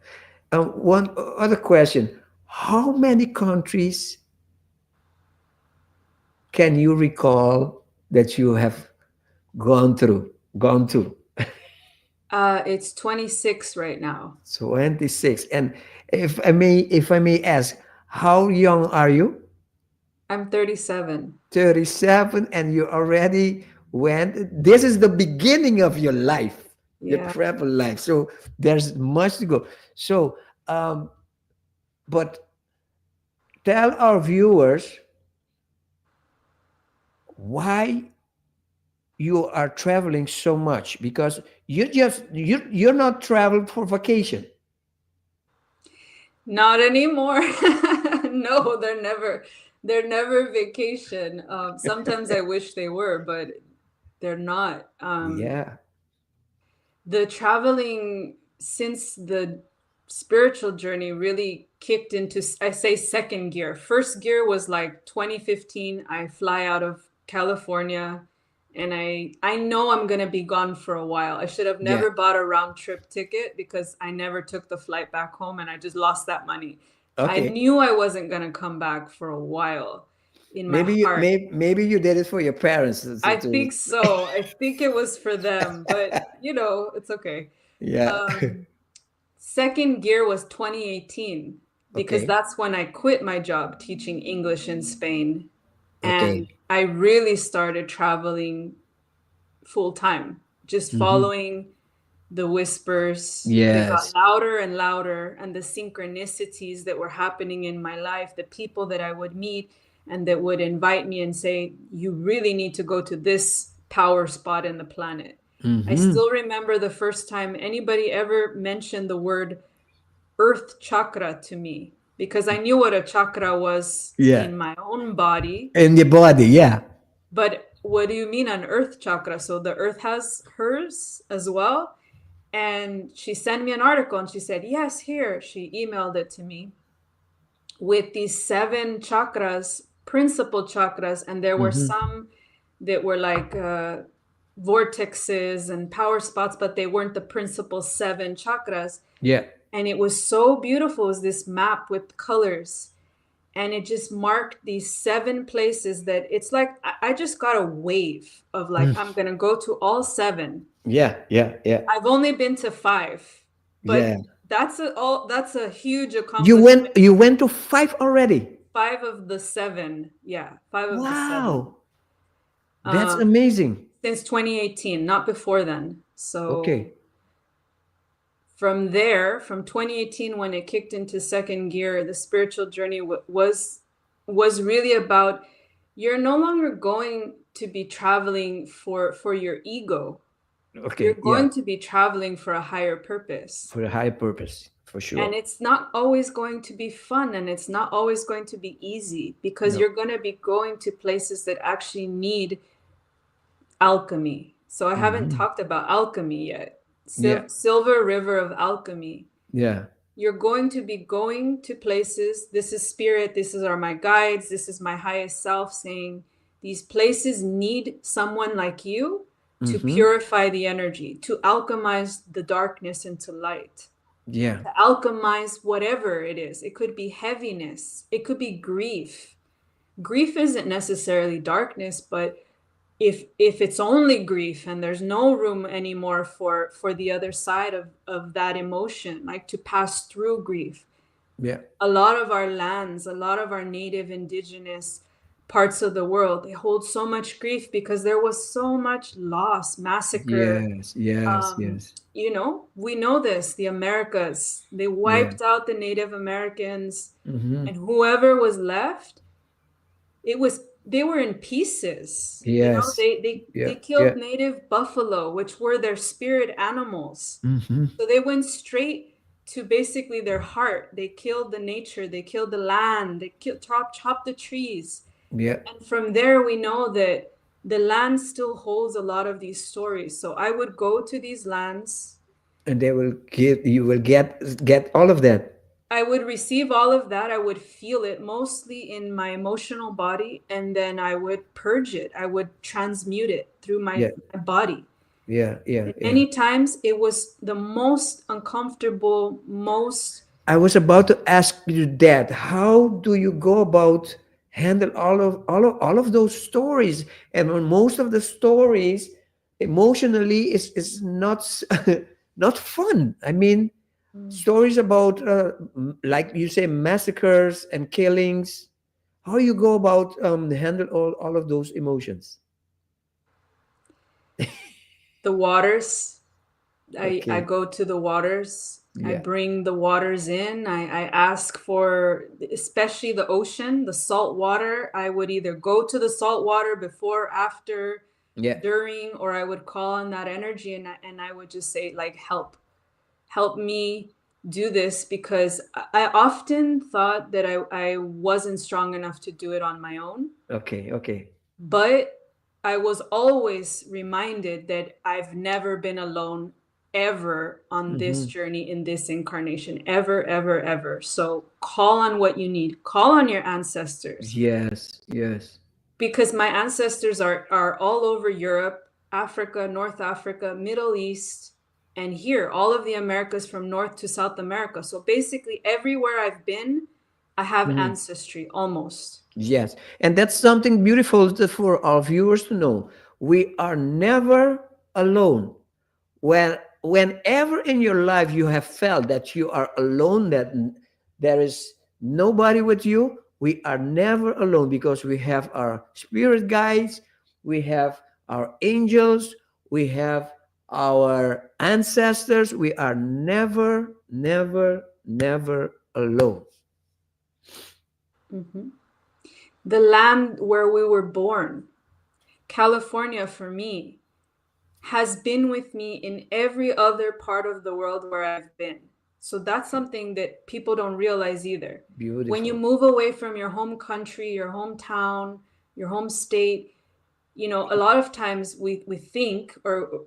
One other question. How many countries can you recall that you have gone to? It's 26 right now. 26. And if I may ask, how young are you? I'm 37. 37, and you already went. This is the beginning of your life, your Yeah. travel life. So there's much to go. So, but tell our viewers why you are traveling so much, because you're not traveling for vacation. Not anymore. No, they're never vacation. Sometimes I wish they were, but they're not. Yeah. The traveling since the spiritual journey really kicked into, I say, second gear. First gear was like 2015. I fly out of California, and I know I'm gonna be gone for a while. I should have never bought a round trip ticket because I never took the flight back home, and I just lost that money. Okay. I knew I wasn't gonna come back for a while. In my heart. Maybe you did it for your parents. I think so. I think it was for them, but it's okay. Yeah. Second gear was 2018 because Okay. that's when I quit my job teaching English in Spain. And Okay. I really started traveling full time, just following the whispers. They got Yes. louder and louder, and the synchronicities that were happening in my life, the people that I would meet and that would invite me and say, you really need to go to this power spot in the planet. I still remember the first time anybody ever mentioned the word earth chakra to me, because I knew what a chakra was in my own body. In the body, yeah. But what do you mean an earth chakra? So the earth has hers as well. And she sent me an article and she said, yes, here. She emailed it to me with these 7 chakras, principal chakras. And there were some that were like vortexes and power spots, but they weren't the principal 7 chakras. Yeah. And it was so beautiful. It was this map with colors. And it just marked these 7 places that it's like I just got a wave of like, I'm going to go to all 7. Yeah. Yeah. Yeah. I've only been to 5, but that's a huge accomplishment. You went to 5 already. 5 of the 7. Yeah. 5 of the 7. Wow. That's amazing. Since 2018, not before then. So Okay. from there, from 2018, when it kicked into second gear, the spiritual journey was really about, you're no longer going to be traveling for your ego. Okay. You're going to be traveling for a higher purpose. For a higher purpose, for sure. And it's not always going to be fun, and it's not always going to be easy, because you're going to be going to places that actually need alchemy. So I haven't talked about alchemy yet. Silver River of Alchemy. Yeah. You're going to be going to places. This is spirit. This are my guides. This is my highest self saying, these places need someone like you to purify the energy, to alchemize the darkness into light. Yeah. to alchemize whatever it is. It could be heaviness, it could be grief. Grief isn't necessarily darkness, but if it's only grief and there's no room anymore for the other side of that emotion, like to pass through grief, Yeah. a lot of our lands, a lot of our native indigenous parts of the world, they hold so much grief because there was so much loss, massacre. Yes. Yes. Yes. You know, we know this, the Americas, they Yeah. wiped out the Native Americans, Mm-hmm. and whoever was left, it was, they were in pieces. You know, Yes. they Yeah. killed Yeah. native buffalo, which were their spirit animals. Mm-hmm. So they went straight to basically their heart. They killed the nature, they killed the land, they killed, chopped the trees. Yeah. And from there, we know that the land still holds a lot of these stories. So I would go to these lands. And they will give, you will get all of that. I would receive all of that. I would feel it mostly in my emotional body, and then I would purge it. I would transmute it through Yeah. my body. Yeah. Yeah. And Yeah. many times it was the most uncomfortable, most. I was about to ask you that. How do you go about handle all of those stories? And when most of the stories emotionally is not not fun. I mean, stories about like you say, massacres and killings. How you go about handle all of those emotions? The waters. I Okay. go to the waters. I Yeah. bring the waters in. I ask for, especially the ocean, the salt water. I would either go to the salt water before, after, Yeah. during, or I would call on that energy, and I would just say, like, help me do this, because I often thought that I wasn't strong enough to do it on my own. Okay. Okay. But I was always reminded that I've never been alone ever on this Mm-hmm. journey, in this incarnation, ever, ever, ever. So call on what you need. Call on your ancestors, Yes. Yes. because my ancestors are all over Europe, Africa, North Africa, Middle East, and here, all of the Americas from North to South America. So basically, everywhere I've been, I have Mhm. ancestry almost. Yes, and that's something beautiful for our viewers to know. We are never alone. Whenever in your life you have felt that you are alone, that there is nobody with you, we are never alone, because we have our spirit guides, we have our angels, we have our ancestors. We are never, never, never alone. Mhm. The land where we were born, California, for me, has been with me in every other part of the world where I've been. So that's something that people don't realize either. When you Beautiful. move away from your home country, your hometown, your home state, you know, a lot of times we think, or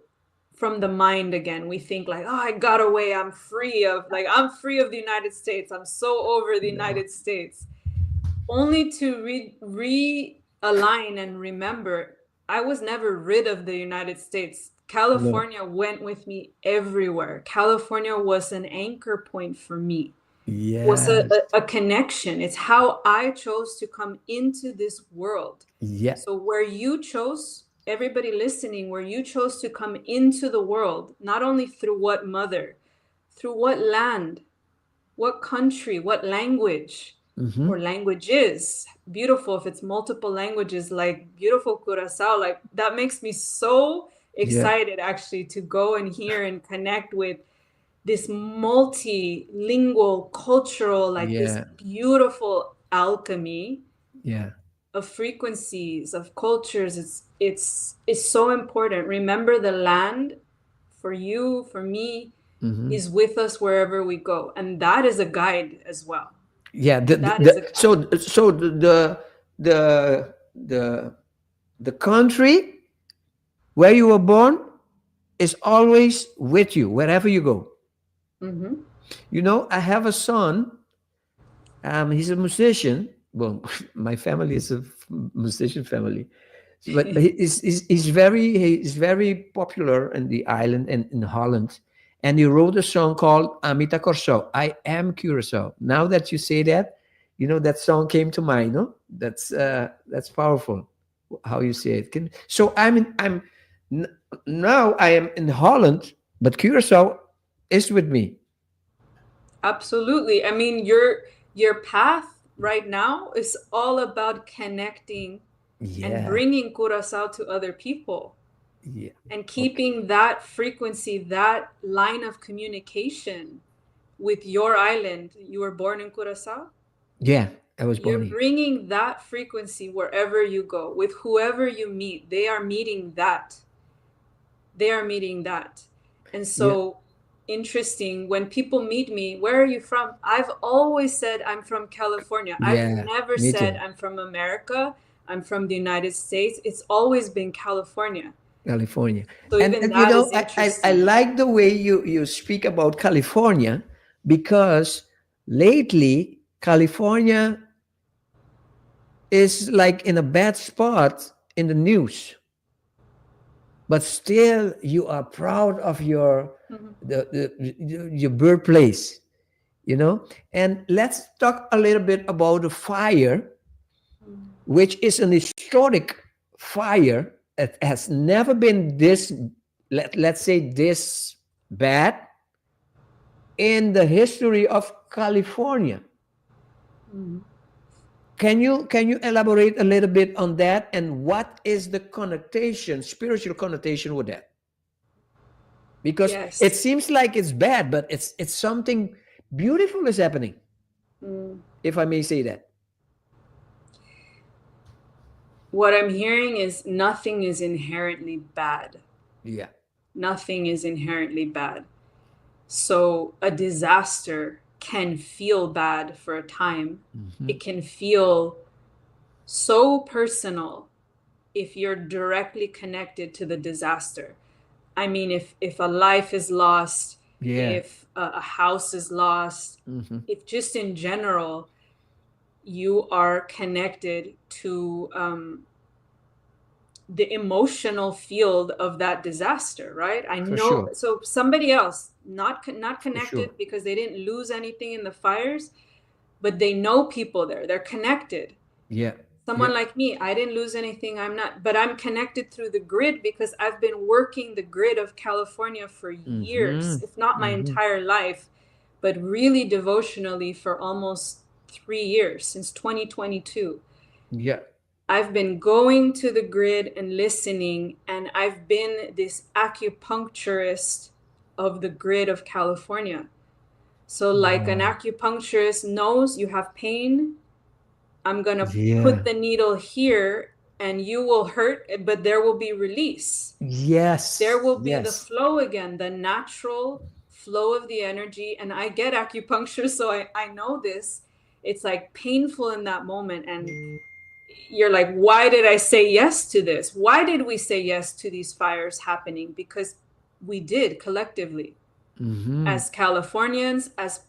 from the mind again, we think like, oh, I got away, I'm free of, like, I'm free of the United States, I'm so over the No. United States, only to realign and remember, I was never rid of the United States. No. California went with me everywhere. California was an anchor point for me, was Yes. a connection. It's how I chose to come into this world. Yeah. So where you chose, everybody listening, where you chose to come into the world, not only through what mother, through what land, what country, what language, Mm-hmm. or languages. Beautiful if it's multiple languages, like beautiful Curacao. Like, that makes me so Yeah. excited actually to go and hear and connect with this multilingual, cultural, like this Yeah. beautiful alchemy Yeah. of frequencies, of cultures. It's so important. Remember, the land, for you, for me, Mm-hmm. is with us wherever we go, and that is a guide as well. Yeah. That is a guide. So the the the country where you were born is always with you wherever you go. Mm-hmm. You know, I have a son. He's a musician. Well, my family is a musician family, but he's very popular in the island and in Holland. and you wrote a song called Amita Corso. I am Curacao. Now that you say that, that song came to mind. No, that's powerful. How you say it? So n- now I am in Holland, but Curacao is with me. Absolutely. I mean, your path right now is all about connecting and Yeah, bringing Curacao to other people yeah, and okay. keeping that frequency, that line of communication with your island. You were born in Curacao. Yeah. I was You're born here. bringing that frequency wherever you go, with whoever you meet. They are meeting that. They are meeting that. And Yeah, so interesting, when people meet me, where are you from? I've always said I'm from California. I've yeah. never Me said too. I'm from America. I'm from the United States. It's always been California. California. So even And that is I interesting. like the way you speak about California, because lately California is like in a bad spot in the news, but still you are proud of your Mhm. your birthplace, And let's talk a little bit about the fire, which is an historic fire. It has never been this, let's say, this bad in the history of California. Mhm. Can you elaborate a little bit on that, and what is the connotation, spiritual connotation with that? Because it Yes. seems like it's bad, but it's something beautiful is happening, Mm. if I may say that. What I'm hearing is nothing is inherently bad. Yeah. Nothing is inherently bad. So a disaster can feel bad for a time. Mhm. It can feel so personal if you're directly connected to the disaster. I mean, if a life is lost, Yeah. if a house is lost, Mhm. if just in general you are connected to the emotional field of that disaster, right? I For know. sure. So somebody else, not For sure. connected because they didn't lose anything in the fires, but they know people there. They're connected. Yeah. Someone Yeah. like me, I didn't lose anything. I'm not, but I'm connected through the grid because I've been working the grid of California for years, Mhm. if not my Mhm. entire life, but really devotionally for almost 3 years, since 2022. Yeah. I've been going to the grid and listening, and I've been this acupuncturist of the grid of California. So, like an Wow. acupuncturist knows you have pain, I'm going to put Yeah. the needle here and you will hurt, but there will be release. There Yes. will be the Yes. flow again, the natural flow of the energy. And I get acupuncture, so I know this. It's like painful in that moment. And you're like, why did I say yes to this? Why did we say yes to these fires happening? Because we did collectively, Mhm. as Californians, as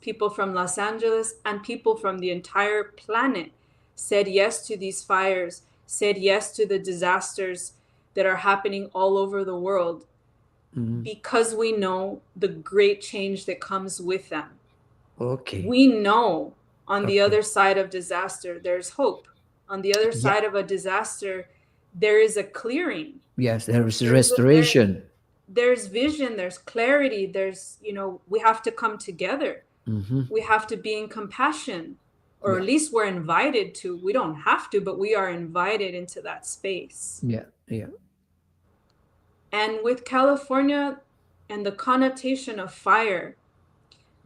people from Los Angeles, and people from the entire planet said yes to these fires, said yes to the disasters that are happening all over the world, Mhm. because we know the great change that comes with them. Okay. We know on the Okay. other side of disaster, there's hope. On the other Yeah. side of a disaster, there is a clearing. Yes. There is There's a, there, restoration. there's vision, there's clarity, there's, we have to come together. Mhm. We have to be in compassion, or Yeah. at least we're invited to. We don't have to, but we are invited into that space. Yeah. Yeah. And with California and the connotation of fire,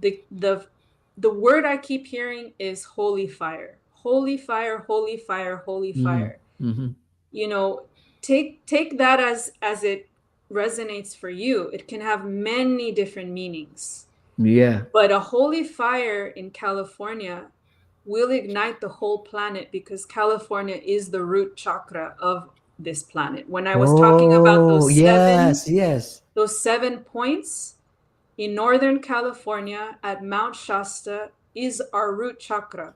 the word I keep hearing is holy fire. Holy fire, holy fire, holy Mhm. fire. Mhm. You know, take that as it resonates for you. It can have many different meanings. Yeah. But a holy fire in California will ignite the whole planet, because California is the root chakra of this planet. When I was talking about Oh, yes. Yes. those 7 points in Northern California at Mount Shasta is our root chakra.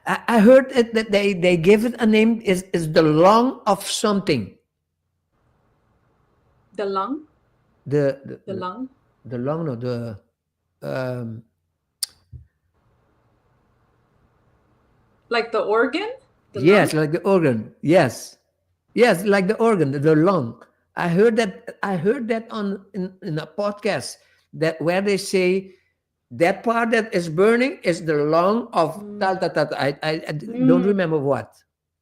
I heard that they give it a name, is the lung of something. The lung, The, the, the the lung. the lung, no, the um, Like the organ, the yes, lung. like the organ. Yes, yes, like the organ, the lung. I heard that. I heard that on in a podcast that where they say that part that is burning is the lung of tal tal tal. I don't Mm, remember what.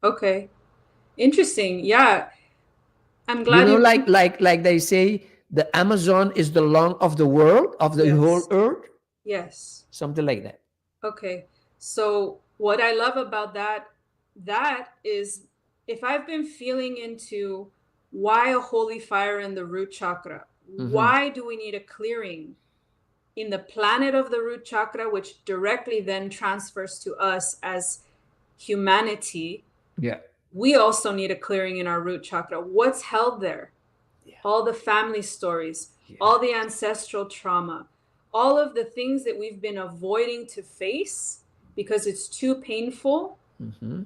okay, interesting. Yeah, I'm You glad know, you. like they say, the Amazon is the lung of the world, of the whole Yes, earth, yes. something like that. Okay. So what I love about that is if I've been feeling into why a holy fire in the root chakra, Mm-hmm. why do we need a clearing in the planet of the root chakra, which directly then transfers to us as humanity? Yeah. We also need a clearing in our root chakra. What's held there? Yeah. All the family stories, Yeah. all the ancestral trauma, all of the things that we've been avoiding to face because it's too painful. Mm-hmm.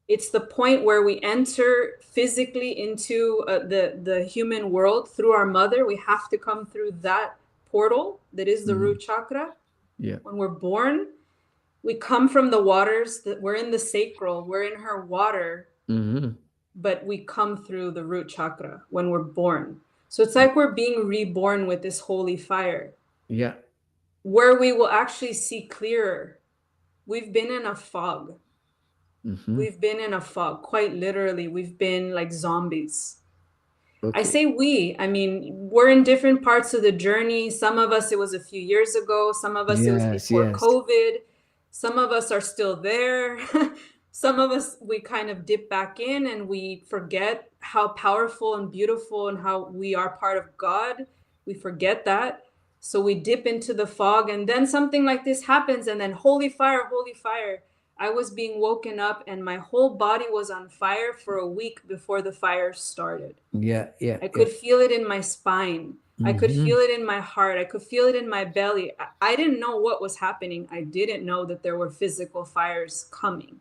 It's the point where we enter physically into the human world through our mother. We have to come through that portal that is the root chakra. Yeah. When we're born, we come from the waters, that we're in the sacral, we're in her water, Mm-hmm. but we come through the root chakra when we're born. So it's like we're being reborn with this holy fire, Yeah. where we will actually see clearer. We've been in a fog. Mm-hmm. We've been in a fog, quite literally. We've been like zombies. Okay. I say we, I mean, we're in different parts of the journey. Some of us, it was a few years ago. Some of us, it was Yes, before yes. COVID. Some of us are still there. Some of us, we kind of dip back in and we forget how powerful and beautiful and how we are part of God. We forget that. So we dip into the fog and then something like this happens and then holy fire, holy fire. I was being woken up and my whole body was on fire for a week before the fire started. Yeah, yeah. I could feel it in my spine. I could feel it in my heart. I could feel it in my belly. I didn't know what was happening. I didn't know that there were physical fires coming.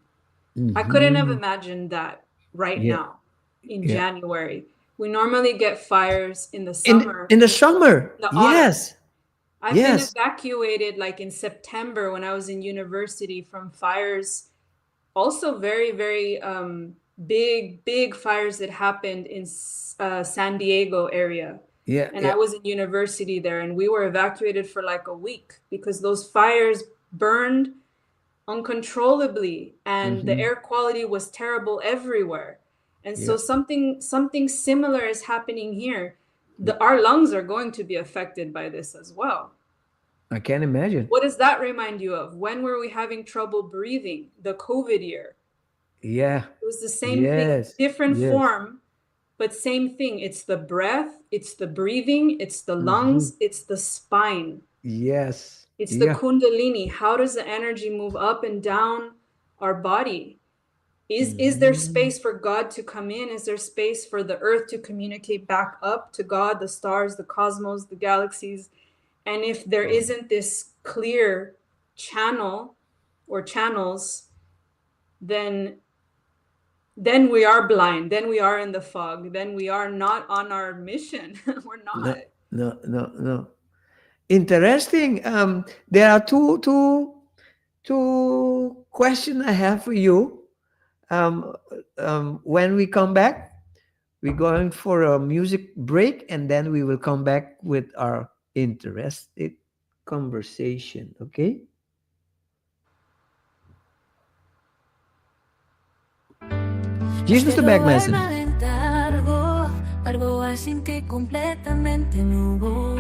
I couldn't have imagined that right Yeah. now in Yeah. January. We normally get fires in the In summer. the summer. The autumn. Yes. I've been Yes. evacuated like in September when I was in university from fires. Also very, very big fires that happened in San Diego area. Yeah. And Yeah. I was in university there and we were evacuated for like a week because those fires burned uncontrollably and the air quality was terrible everywhere. And so something similar is happening here. Our lungs are going to be affected by this as well. I can't imagine. What does that remind you of? When were we having trouble breathing? The COVID year. Yeah. It was the same Yes. thing, different Yes. form, but same thing. It's the breath, it's the breathing, it's the lungs, it's the spine. Yes. It's the Yeah. kundalini. How does the energy move up and down our body? Is there space for God to come in? Is there space for the earth to communicate back up to God, the stars, the cosmos, the galaxies? And if there isn't this clear channel or channels, then we are blind. Then we are in the fog. Then we are not on our mission. We're not. No. Interesting. There are two questions I have for you. When we come back, we're going for a music break, and then we will come back with our interested conversation. Okay? Here's Mr. Bagmanson. Algo sin ti completamente nuevo.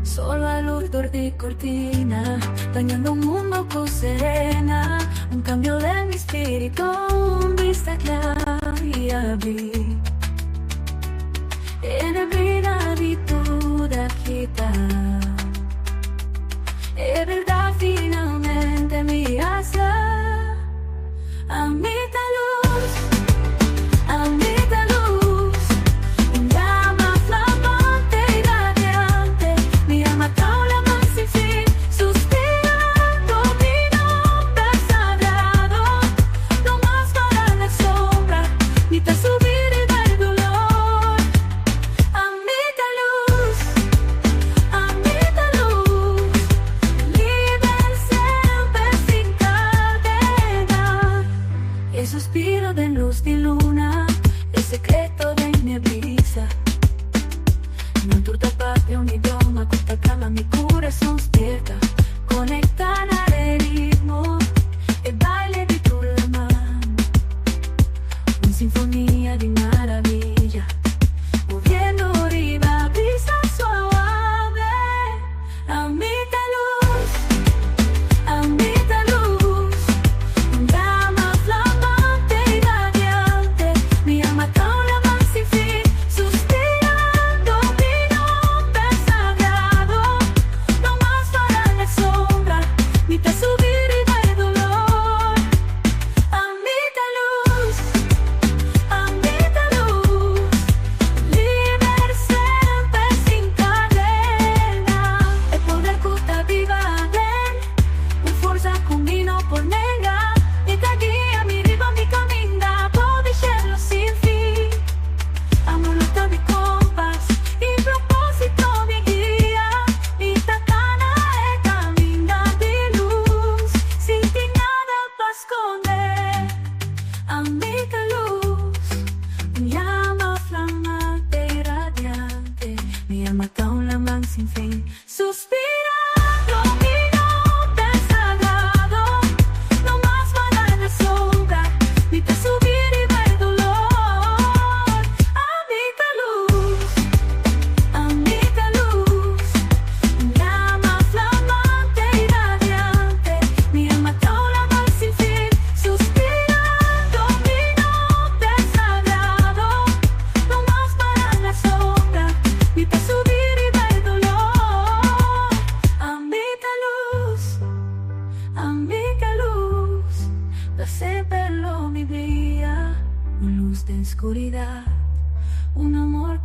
Solo a luz de cortina, dañando un mundo con serena. Un cambio de mi espíritu, vista clara y abrí. En vida y tu agita. Es verdad finalmente mi asa. A mi luz.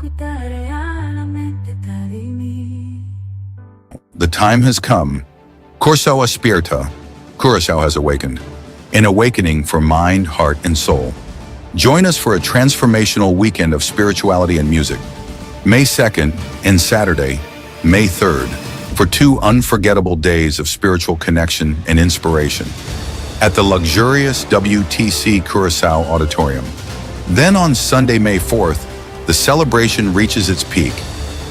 guidare alla mente di me. The time has come. Corso aspirta. Curacao has awakened. An awakening for mind, heart, and soul. Join us for a transformational weekend of spirituality and music. May 2nd and Saturday, May 3rd, for 2 unforgettable days of spiritual connection and inspiration at the luxurious WTC Curacao Auditorium. Then on Sunday, May 4th, the celebration reaches its peak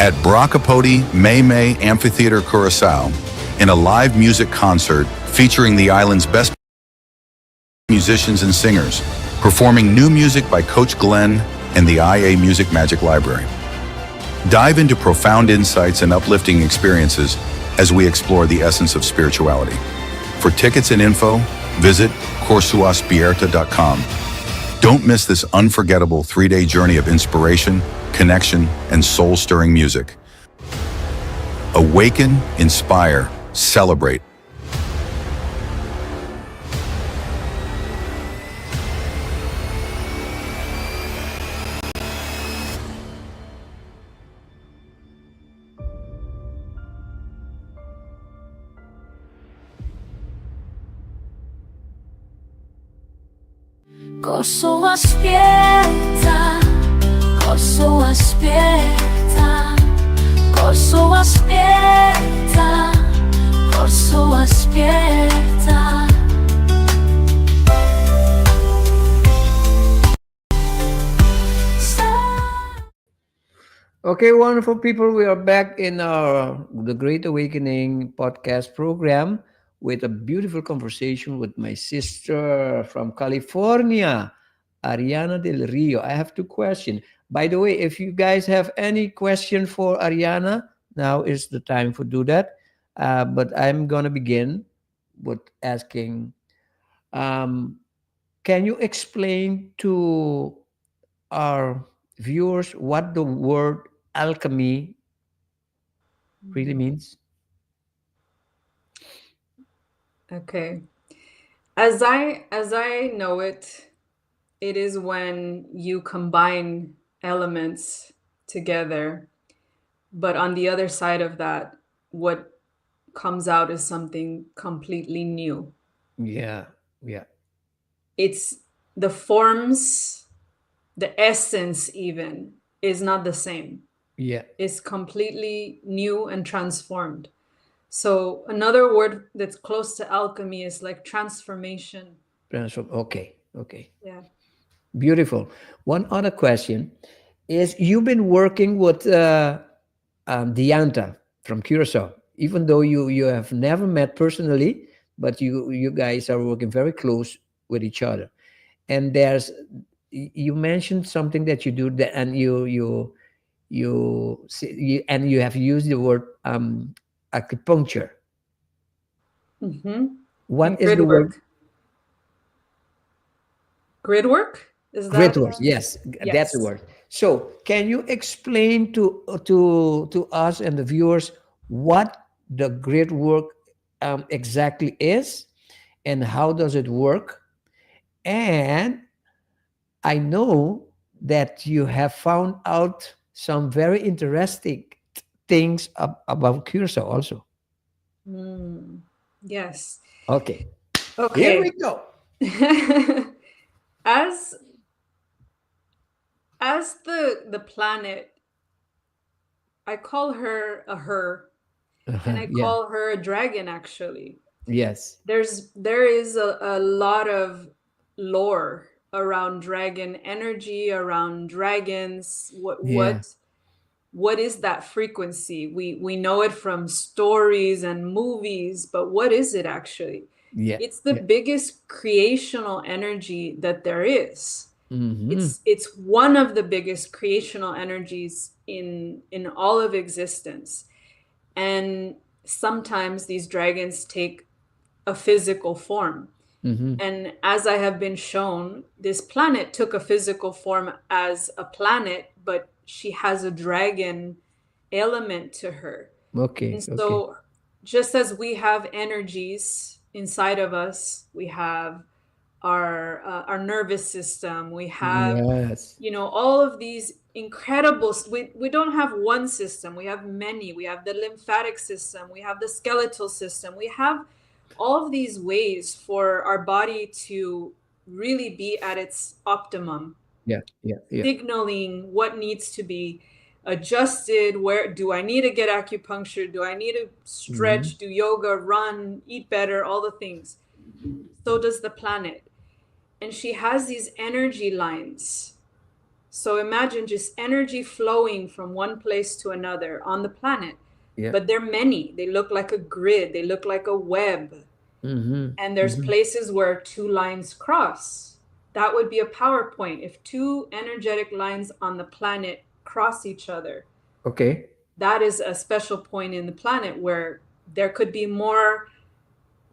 at Bracapodi May Amphitheater Curacao in a live music concert featuring the island's best musicians and singers, performing new music by Coach Glenn and the IA Music Magic Library. Dive into profound insights and uplifting experiences as we explore the essence of spirituality. For tickets and info, visit corsuaspierta.com. Don't miss this unforgettable 3-day journey of inspiration, connection, and soul-stirring music. Awaken, inspire, celebrate. Corso aspetta, corso aspetta, corso aspetta, corso aspetta. Okay, wonderful people. We are back in our The Great Awakening podcast program with a beautiful conversation with my sister from California, Ariana del Rio. I have 2 questions. By the way, if you guys have any question for Ariana, now is the time for do that. But I'm gonna begin with asking, um, can you explain to our viewers what the word alchemy really means? Okay. As I know it, it is when you combine elements together, but on the other side of that, what comes out is something completely new. Yeah, yeah, It's the forms, the essence even is not the same. yeah. It's completely new and transformed. So another word that's close to alchemy is like transformation. Transform. Okay, okay. Yeah. Beautiful. One other question is you've been working with Dianta from Curacao, even though you have never met personally, but you guys are working very close with each other. And you mentioned something that you do that, and and you have used the word acupuncture. Mm-hmm. What And is grid the word? work. Grid work? Is that? Grid words, yes, that's the Yes. word. So, can you explain to us and the viewers what the grid work exactly is, and how does it work? And I know that you have found out some very interesting things about Curacao also. Mm, yes. Okay, here we Okay. go. as as the planet, I call her a her, and I Yeah. call her a dragon actually. Yes. There is a lot of lore around dragon energy, around dragons. What Yeah. what what is that frequency? We know it from stories and movies, but what is it actually? Yeah. It's the Yeah. biggest creational energy that there is. Hmm. It's one of the biggest creational energies in all of existence. And sometimes these dragons take a physical form. Hmm. And as I have been shown, this planet took a physical form as a planet, but she has a dragon element to her. And Okay. Okay. so, just as we have energies inside of us, we have our nervous system. We have, Yes. you know, all of these incredible, we don't have one system, we have many. We have the lymphatic system, we have the skeletal system, we have all of these ways for our body to really be at its optimum, Yeah, yeah, yeah. signaling what needs to be adjusted. Where do I need to get acupuncture? Do I need to stretch, do yoga, run, eat better, all the things? So does the planet. And she has these energy lines. So imagine just energy flowing from one place to another on the planet. Yeah. But they're many. They look like a grid, they look like a web. And there's places where two lines cross. That would be a PowerPoint. If two energetic lines on the planet cross each other, Okay. that is a special point in the planet where there could be more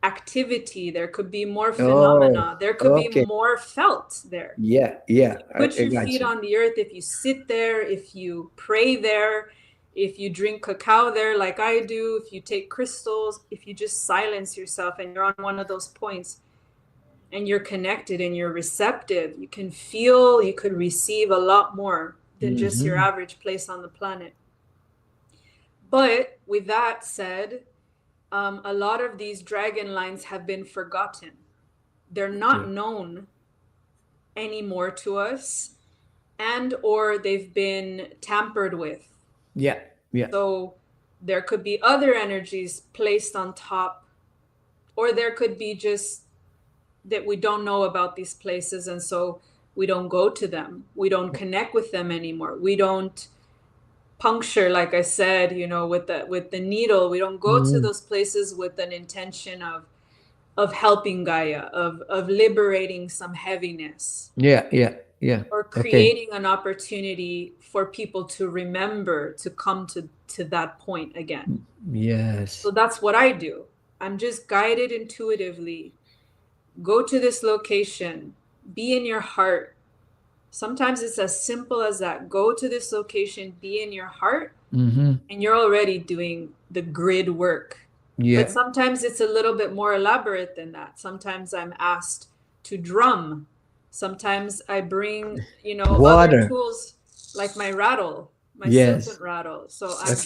activity, there could be more phenomena, there could be okay. more felt there. Yeah, yeah. Put your got feet you. on the earth, if you sit there, if you pray there, if you drink cacao there like I do, if you take crystals, if you just silence yourself and you're on one of those points and you're connected and you're receptive, you can feel, you could receive a lot more than just your average place on the planet. But with that said, a lot of these dragon lines have been forgotten. They're not known anymore to us, and or they've been tampered with. Yeah, yeah. So there could be other energies placed on top, or there could be just that we don't know about these places, and so we don't go to them. We don't connect with them anymore. We don't puncture, like I said, you know, with the needle. We don't go to those places with an intention of helping Gaia, of liberating some heaviness. Yeah, yeah, yeah. Or creating an opportunity for people to remember to come to that point again. Yes. So that's what I do. I'm just guided intuitively. Go to this location, be in your heart. Sometimes it's as simple as that. Go to this location, be in your heart, and you're already doing the grid work. Yeah. But sometimes it's a little bit more elaborate than that. Sometimes I'm asked to drum. Sometimes I bring, you know, Water. other tools like my rattle, my Yes. serpent rattle. So I'm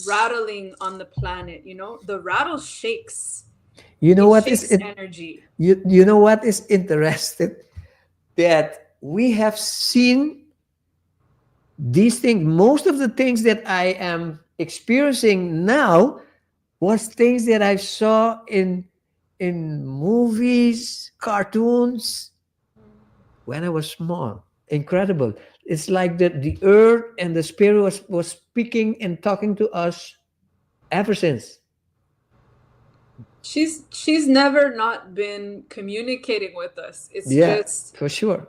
rattling on the planet, you know, the rattle shakes. You know what Shakes is energy. you know what is interesting? That we have seen these things. Most of the things that I am experiencing now was things that I saw in movies, cartoons when I was small. Incredible. It's like the earth and the spirit was speaking and talking to us ever since. She's never not been communicating with us. It's just for sure.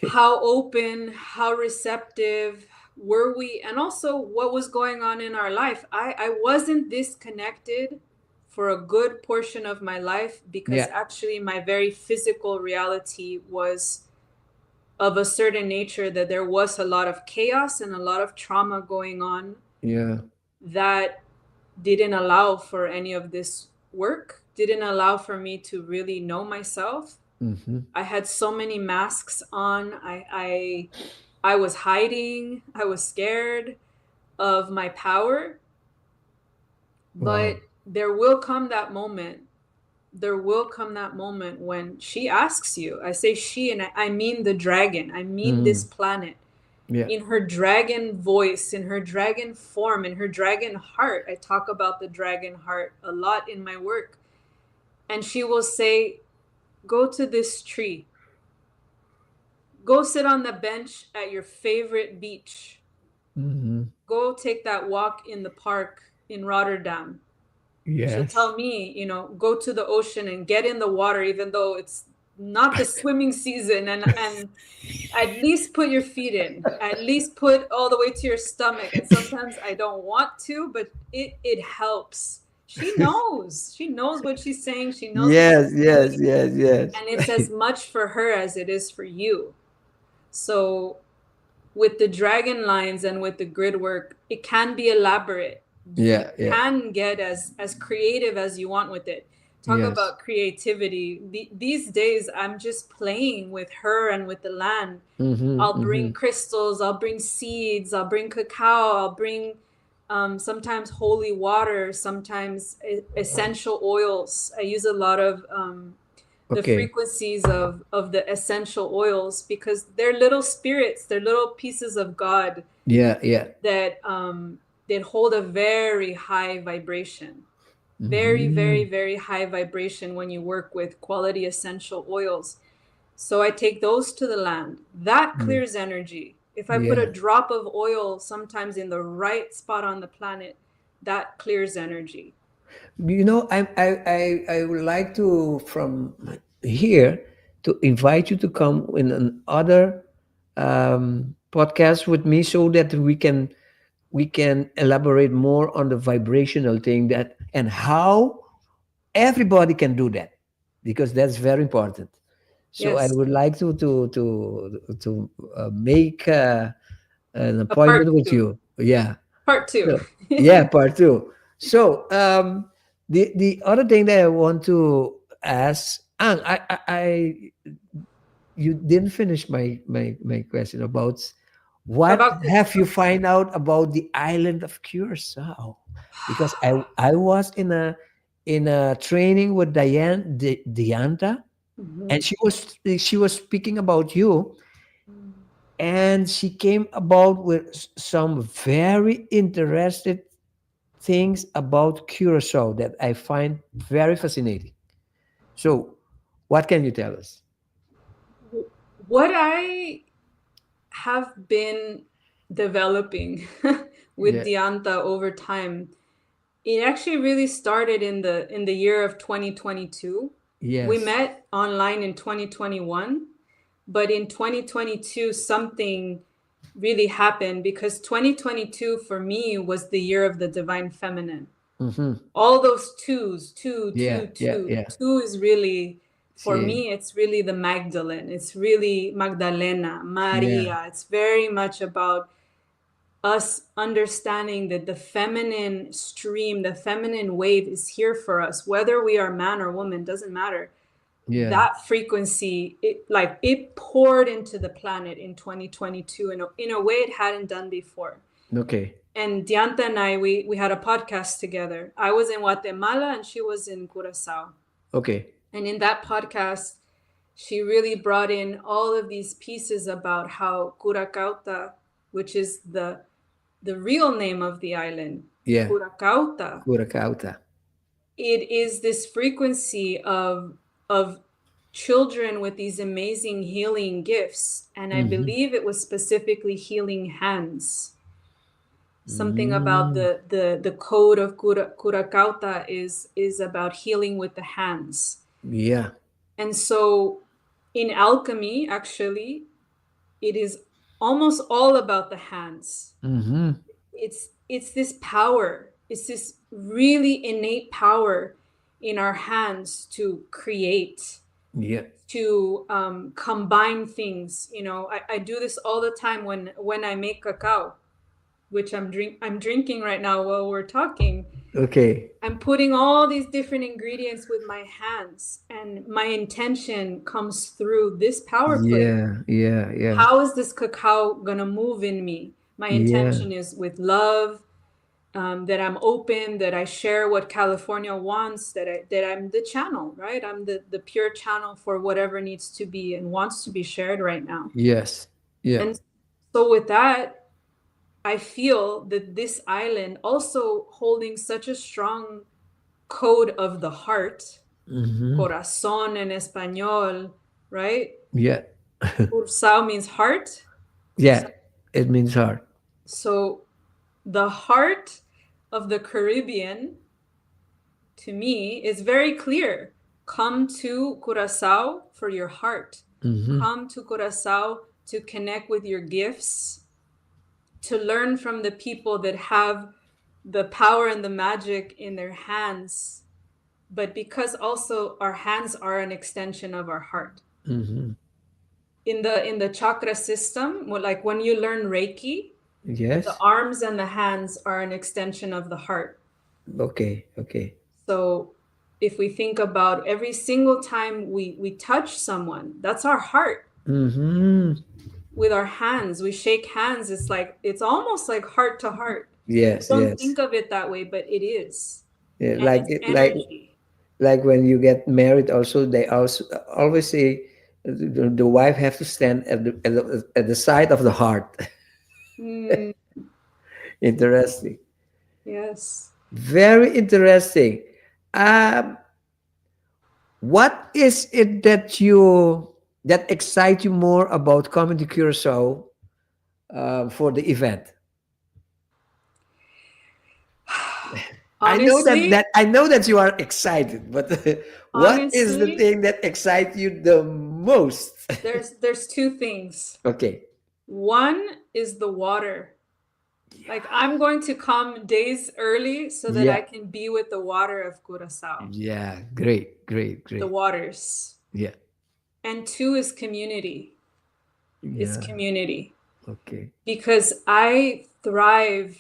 how open, how receptive were we, and also what was going on in our life. I wasn't disconnected for a good portion of my life because actually my very physical reality was of a certain nature that there was a lot of chaos and a lot of trauma going on. Yeah. That didn't allow for any of this work, didn't allow for me to really know myself. I had so many masks on. I was hiding. I was scared of my power. But there will come that moment. There will come that moment when she asks you. I say she, and I mean the dragon. I mean this planet. In her dragon voice, in her dragon form, in her dragon heart. I talk about the dragon heart a lot in my work. And she will say, go to this tree. Go sit on the bench at your favorite beach. Go take that walk in the park in Rotterdam. She'll tell me, you know, go to the ocean and get in the water, even though it's not the swimming season, and at least put your feet in, at least put all the way to your stomach. And sometimes I don't want to, but it helps. She knows what she's saying. She knows. Yes. And it's as much for her as it is for you. So with the dragon lines and with the grid work, it can be elaborate. You can get as creative as you want with it. Talk Yes. about creativity. These days, I'm just playing with her and with the land. I'll bring crystals, I'll bring seeds, I'll bring cacao, I'll bring sometimes holy water, sometimes essential oils. I use a lot of the Okay. frequencies of the essential oils because they're little spirits, they're little pieces of God Yeah, yeah. that hold a very high vibration. Very, very, very high vibration when you work with quality essential oils. So I take those to the land. That clears energy. If I put a Yeah. drop of oil sometimes in the right spot on the planet, that clears energy. You know, I would like to from here to invite you to come in another podcast with me so that we can elaborate more on the vibrational thing that and how everybody can do that because that's very important. So I Yes. would like to make an A part appointment with two. you. Yeah. Part two. So, yeah, part two. So the other thing that I want to ask, and you didn't finish my question about what About have you find out about the island of Curacao? Because I was in a training with Dianta, and Mhm. she was speaking about you, and she came about with some very interested things about Curacao that I find very fascinating. So, what can you tell us? What I have been developing with Yeah. Dianta over time, it actually really started in the year of 2022. We Yes. met online in 2021, but in 2022 something really happened because 2022 for me was the year of the divine feminine. Mm-hmm. All those twos, two, Yeah. two, Yeah. two. Yeah. Two is really, for See. me, it's really the Magdalene. It's really Magdalena, Yeah. Maria. It's very much about us understanding that the feminine stream, the feminine wave is here for us, whether we are man or woman, doesn't matter. Yeah. That frequency, it poured into the planet in 2022 in a way it hadn't done before. Okay. And Dianta and I, we had a podcast together. I was in Guatemala and she was in Curacao. Okay. And in that podcast, she really brought in all of these pieces about how Curacauta, which is the real name of the island, Yeah. Curacauta, Curacauta. it is this frequency of children with these amazing healing gifts. And I Mm-hmm. believe it was specifically healing hands. Something about Mm. the code of Curacauta is about healing with the hands. Yeah. And so in alchemy, actually, it is almost all about the hands. Mm-hmm. It's this power. It's this really innate power in our hands to create, Yeah. to combine things. I do this all the time when I make cacao, which I'm drinking right now while we're talking. Okay. I'm putting all these different ingredients with my hands, and my intention comes through this power play. Yeah. Yeah. Yeah. How is this cacao gonna move in me? My Yeah. intention is with love, that I'm open, that I share what California wants, that I'm the channel, right? I'm the pure channel for whatever needs to be and wants to be shared right now. Yes. Yeah. And so with that, I feel that this island also holding such a strong code of the heart, Mm-hmm. corazón in español, right? Yeah. Cursao means heart. Yeah. It means hard. So the heart of the Caribbean, to me, is very clear. Come to Curacao for your heart. Mm-hmm. Come to Curacao to connect with your gifts, to learn from the people that have the power and the magic in their hands. But because also our hands are an extension of our heart. Mm-hmm. In the chakra system, like when you learn Reiki, Yes. the arms and the hands are an extension of the heart. Okay. Okay. So if we think about every single time we touch someone, that's our heart. Mm-hmm. With our hands, we shake hands. It's like, it's almost like heart to heart. Yes, Don't yes. think of it that way, but it is. Yeah, And it's energy. like when you get married, also they also always say the wife has to stand at the side of the heart. Mm, Interesting. yes. Very interesting. Um, what is it that excites you more about coming to Curacao for the event? Honestly, I know that you are excited, but what is the honestly, thing that excites you the most? there's two things. Okay. One is the water. Like, I'm going to come days early so that Yeah. I can be with the water of Curacao, Yeah. Great. Great. the Great. waters. Yeah. And two is community. Is Yeah. community. Okay. Because I thrive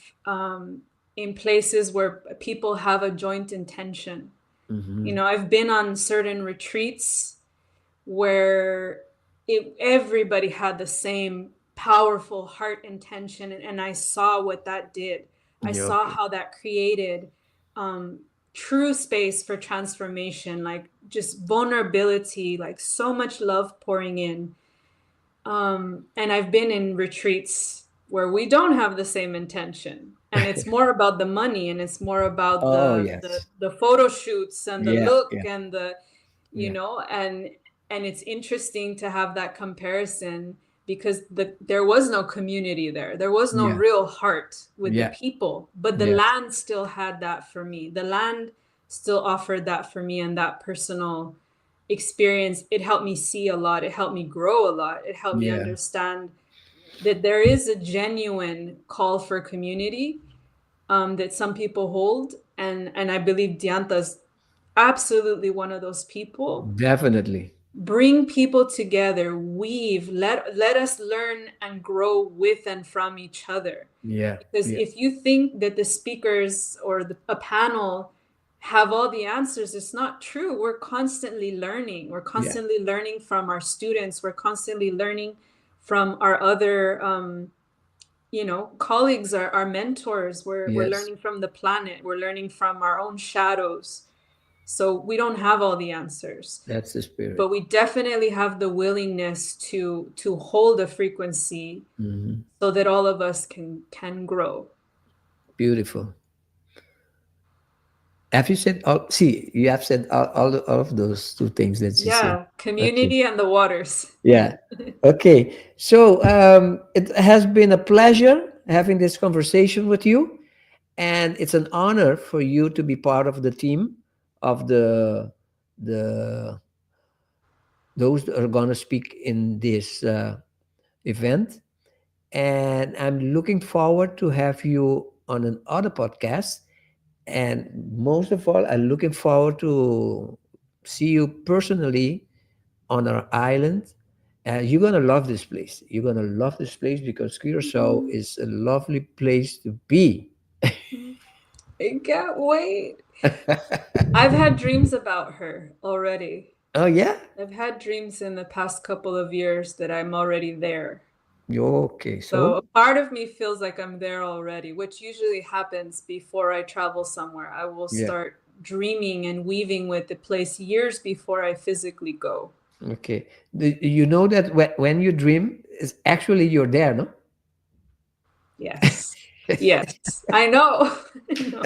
in places where people have a joint intention. Mm-hmm. You know, I've been on certain retreats where everybody had the same powerful heart intention, and I saw what that did. I Yeah. saw Okay. how that created true space for transformation, like just vulnerability, like so much love pouring in. And I've been in retreats where we don't have the same intention, and it's more about the money, and it's more about Oh the yes. the photo shoots and the Yeah. look Yeah. and the, you Yeah. know, and it's interesting to have that comparison, because there was no community there. There was no Yeah. real heart with the Yeah. people, but the Yes. land still had that for me. The land still offered that for me, and that personal experience, it helped me see a lot. It helped me grow a lot. It helped me Yeah. understand that there is a genuine call for community, that some people hold, and I believe Dianta's absolutely one of those people. Definitely. Bring people together, weave, let us learn and grow with and from each other. Yeah. Because Yeah. if you think that the speakers or a panel have all the answers, it's not true. We're constantly learning. We're Yeah. constantly learning from our students. We're constantly learning from our other colleagues, our mentors. We're Yes. learning from the planet. We're learning from our own shadows. So we don't have all the answers, That's the but spirit. we definitely have the willingness to hold a frequency Mm-hmm. so that all of us can grow. Beautiful. Have you said all? See, you have said all of those two things that you said. Yeah, Okay. community and the waters. Yeah. Okay. So it has been a pleasure having this conversation with you, and it's an honor for you to be part of the team of the those that are going to speak in this event. And I'm looking forward to have you on another podcast. And most of all, I'm looking forward to see you personally on our island. You're gonna love this place. You're gonna love this place because Curacao is a lovely place to be. I can't wait. I've had dreams about her already. Oh yeah. I've had dreams in the past couple of years that I'm already there. Okay. So So a part of me feels like I'm there already, which usually happens before I travel somewhere. I will yeah. start dreaming and weaving with the place years before I physically go. Okay. You know that when you dream, is actually you're there, no? Yes. Yes. I know. I know.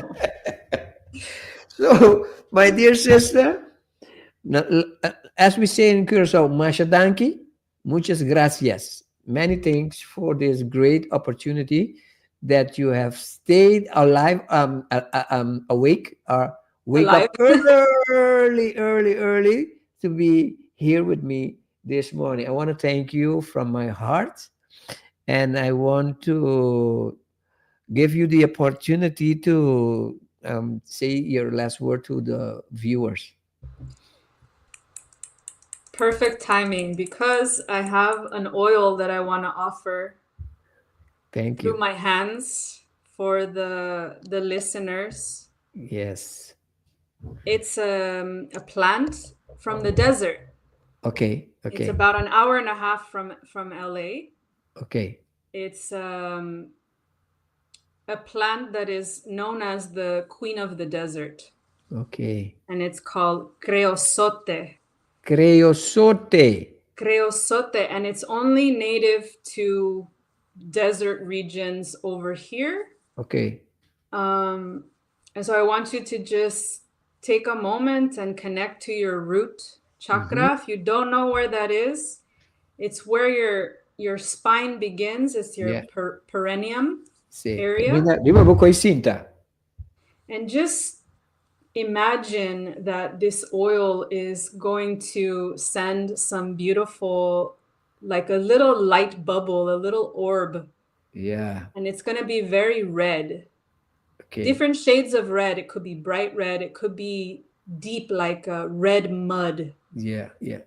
So, my dear sister, as we say in Curacao, Mashadanki, muchas gracias. Many thanks for this great opportunity that you have stayed alive, awake, or wake Alive. up early to be here with me this morning. I want to thank you from my heart, and I want to give you the opportunity to say your last word to the viewers. Perfect timing, because I have an oil that I want to offer Thank through you. my hands for the listeners. Yes. It's a plant from the desert. Okay, It's okay, about an hour and a half from LA. okay, It's a plant that is known as the queen of the desert, okay. and it's called creosote. Creosote. Creosote, and it's only native to desert regions over here. Okay. And so I want you to just take a moment and connect to your root chakra. If you don't know where that is, it's where your spine begins. It's your Yeah. perineum Sì. area. Prima voi coi Sinta. And just imagine that this oil is going to send some beautiful, like a little light bubble, a little orb, Yeah. and it's going to be very red. Okay. Different shades of red. It could be bright red. It could be deep, like red mud, Yeah, yeah.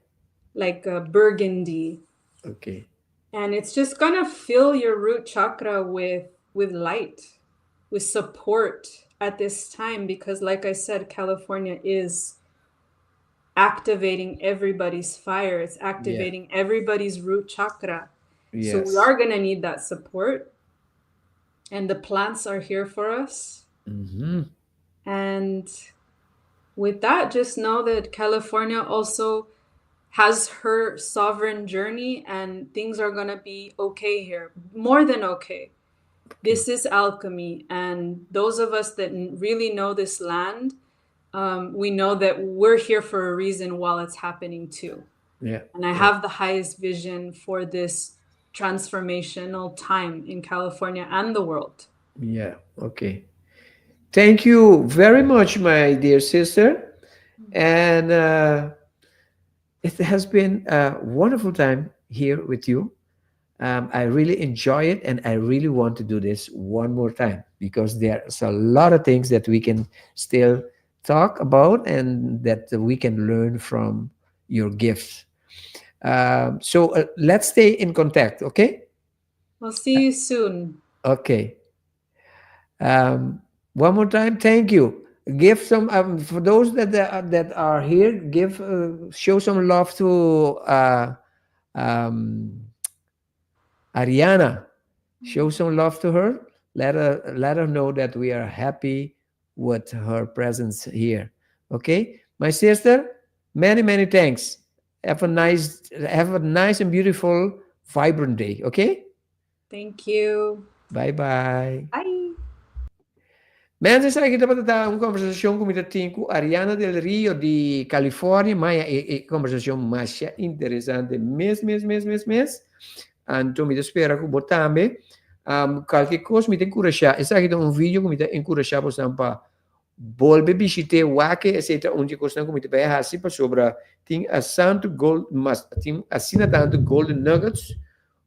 like burgundy. Okay. And it's just going to fill your root chakra with light, with support at this time, because like I said, California is activating everybody's fire. It's activating everybody's root chakra. So we Yes. are going to need that support. And the plants are here for us. And with that, just know that California also has her sovereign journey, and things are going to be okay here. More than okay. This is alchemy. And those of us that really know this land, we know that we're here for a reason while it's happening too. Yeah. And I have the highest vision for this transformational time in California and the world. Yeah. Okay. Thank you very much, my dear sister. And it has been a wonderful time here with you. I really enjoy it, and I really want to do this one more time because there's a lot of things that we can still talk about and that we can learn from your gifts. So let's stay in contact, okay? We'll see you soon. Okay. One more time, thank you. Give some for those that are here. Give show some love to Ariana. Show some love to her. Let her know that we are happy with her presence here. Okay, my sister. Many thanks. Have a nice and beautiful, vibrant day. Okay. Thank you. Bye bye. Bye. Mentre sai che dopo una conversazione con Ariana del Rio di California, ma è conversazione masha interessante, mes. Anto mi spera che botambe, qualche cosa mi incoraggia, e sai che un video che mi incoraggia per stampa, bolbe biscite wake, e seta onde costa come te vai hasi pa sobra, ting assanto gold, mas ting assina tanto golden nuggets,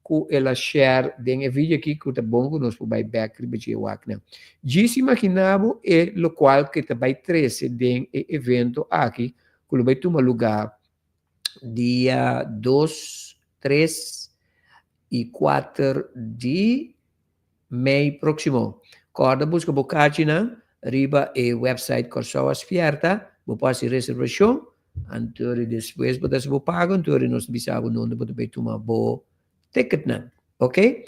ku ela share den video aqui que tá bom que nós vai back ribeche wakna. Disse imaginavo e lo qual que tá vai 13 den evento aqui, que vai tomar lugar dia 2, 3 e 4 de maio próximo. Corda busca bocagina, riba e website Corsoa Spierta, vou passar reservação, anterior depois botas vou pago, anterior nós bisavo não botar vai tomar bo ticket na, ok?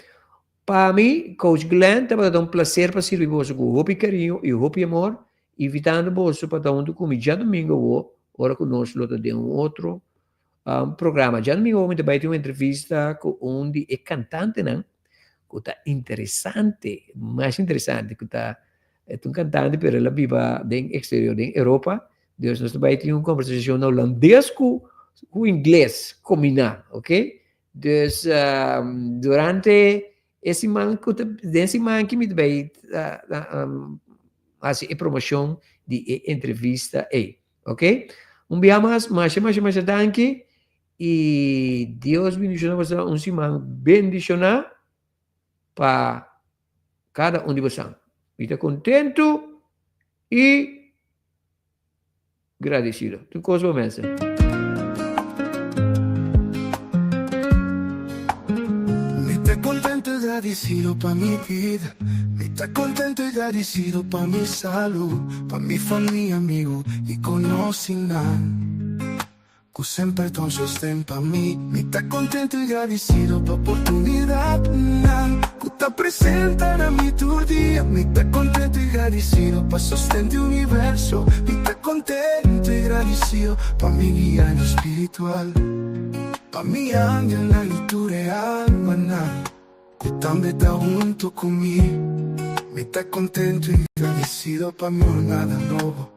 Para mim, Coach Glenn, tá dar um prazer para servir você com hope carinho e hope amor, invitando você para dar domingo já domingo, ora conosco de outro programa. Já domingo vamos ter uma entrevista com onde é cantante, não? Que tá interessante, mais interessante, que tá um cantante para ela viva no exterior, na Europa. Deus nós vai ter uma conversação holandês com inglês combinar, ok? Dus durante esse man que me vai fazer a promoção de entrevista aí, ok? Dia mais danke e Deus bendiga você semana bendicionar para cada de vocês. Estou contento e agradecido. Tu coisa começa. Ni te contentes de agradecido pa' mi vida. Me está contento y agradecido pa' mi salud, pa' mi familia, amigo y conocinan. Que sempre ton sostén pa' mí. Me está contento y agradecido pa' oportunidad, que te presentan a mí tu día. Me está contento y agradecido pa' sostén de universo. Me está contento y agradecido pa' mi guía en lo espiritual, pa' mi ángel en la liturgia, maná, que también está junto conmigo. Me está contento y agradecido pa' mi jornada nueva.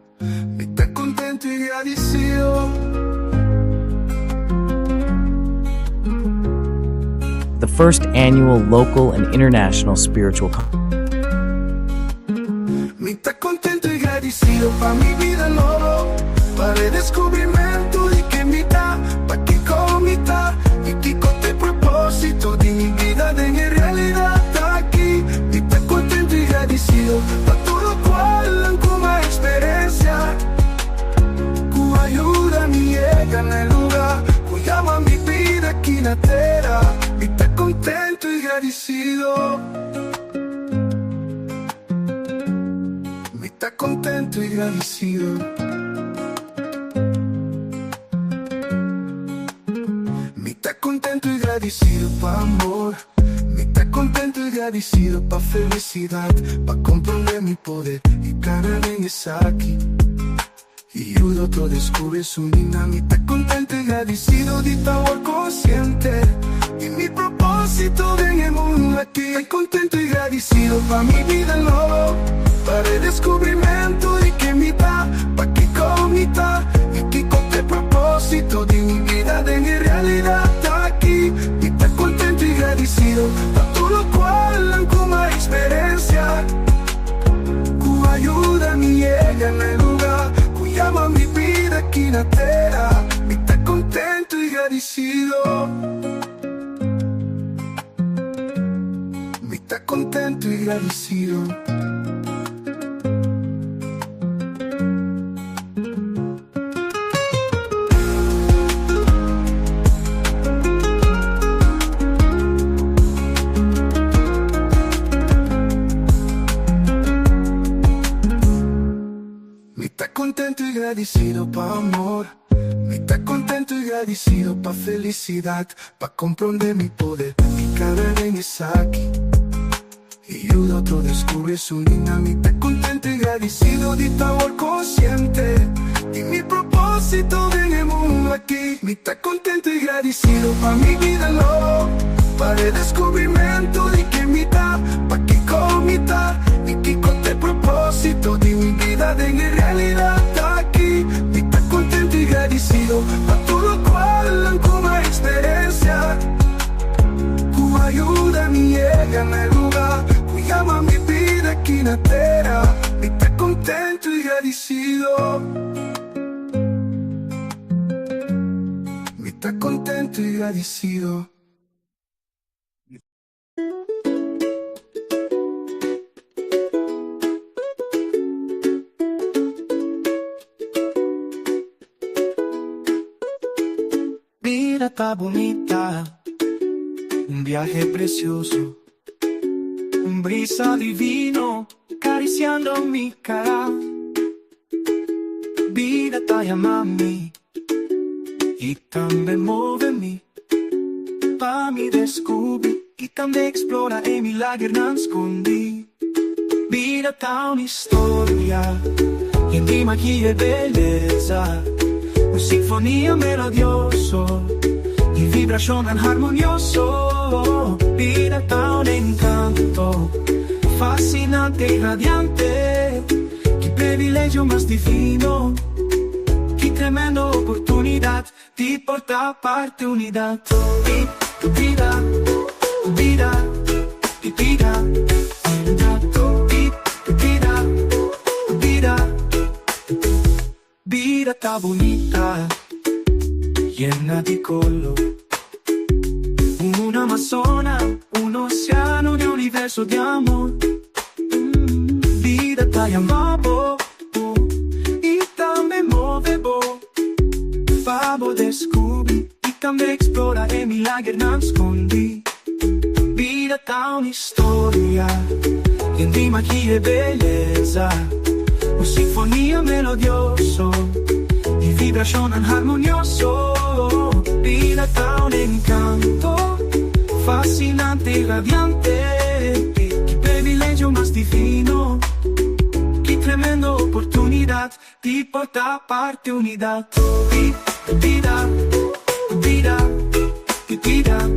Me está contento y agradecido. The first annual local and international spiritual Me está contento y agradecido pa' mi vida nueva, para el descubrimiento de que mi da, pa' que comita, y que con el propósito de mi vida de mi realidad está aquí. Me está contento y agradecido pa' todo cual como experiencia, que ayuda a mi llega en el lugar, que llama mi vida aquí en la tierra. Me está contento y agradecido. Me está contento y agradecido. Me está contento y agradecido pa' amor. Me está contento y agradecido pa' felicidad, pa' comprender mi poder y cara en esa aquí. Y ayudo otro descubre su línea. Me está contento y agradecido de estar consciente y mi propósito en el mundo aquí. Estoy contento y agradecido pa' mi vida nueva, para el descubrimiento de que mi da, pa' que comita, y que con el propósito de mi vida de mi realidad está aquí. Y estoy contento y agradecido pa' todo lo cual como experiencia, que ayuda a mi llega en el lugar, que llama mi vida aquí en la tierra. Me está contento y agradecido. Me está contento y agradecido. Me está contento y agradecido pa' amor. Me está contento y agradecido pa' felicidad, pa' comprender mi poder y cada vez es aquí. Y ayuda a otro descubre su línea. Me está contento y agradecido de estar consciente y mi propósito en el mundo aquí. Me está contento y agradecido pa' mi vida nueva, para el descubrimiento de que mi da, pa' que comita, y que con el propósito de mi vida de mi realidad está aquí. Me está contento y agradecido pa' todo cual como experiencia, que ayuda a mi llega en el lugar, que llama mi vida aquí en la tierra. Me está contento y agradecido. Me está contento y agradecido. Vida está bonita, un viaje precioso, un brisa divino acariciando mi cara. Vida está llamando y también muove-me pa' mi descubrir y también explora e milagre nascondi. Vida está una storia e di magia e bellezza, una sinfonia melodioso y vibración armonioso. Vida está un encanto fascinante y radiante. Qué privilegio más divino, qué tremenda oportunidad de portar parte unidad. Vida, vida, vida, vida, vida, vida está bonita, llena de color. Una amazona, un océano de universo de amor. Vida está llamando y también muevo. Vamos descubrir y también explora e milagre nascondi. Vida Vida dà una storia, in rima chi è bellezza, una sinfonia melodioso, di vibración armonioso. Vida dà un encanto, fascinante y radiante, qué privilegio más divino, qué tremenda oportunidad, di portar parte unidad. Vida, vida, vida, vida,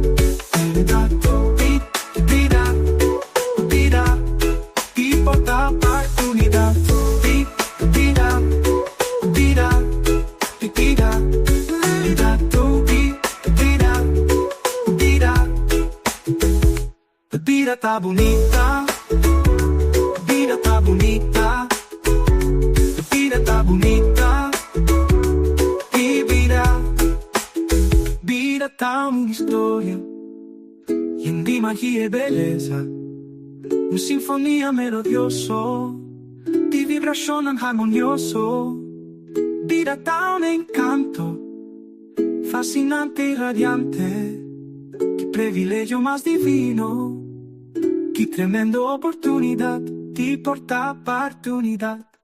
vida, vida, di portar parte unidad. Vida, vida, vida, vida, vida, vida. La vida está bonita, la vida está bonita, la vida está bonita. Y vida está una historia, llena de magia y belleza, una sinfonía melodioso, di vibración armonioso. Vida da un encanto, fascinante y radiante, qué privilegio más divino, qué tremenda oportunidad, di portar parte unidad.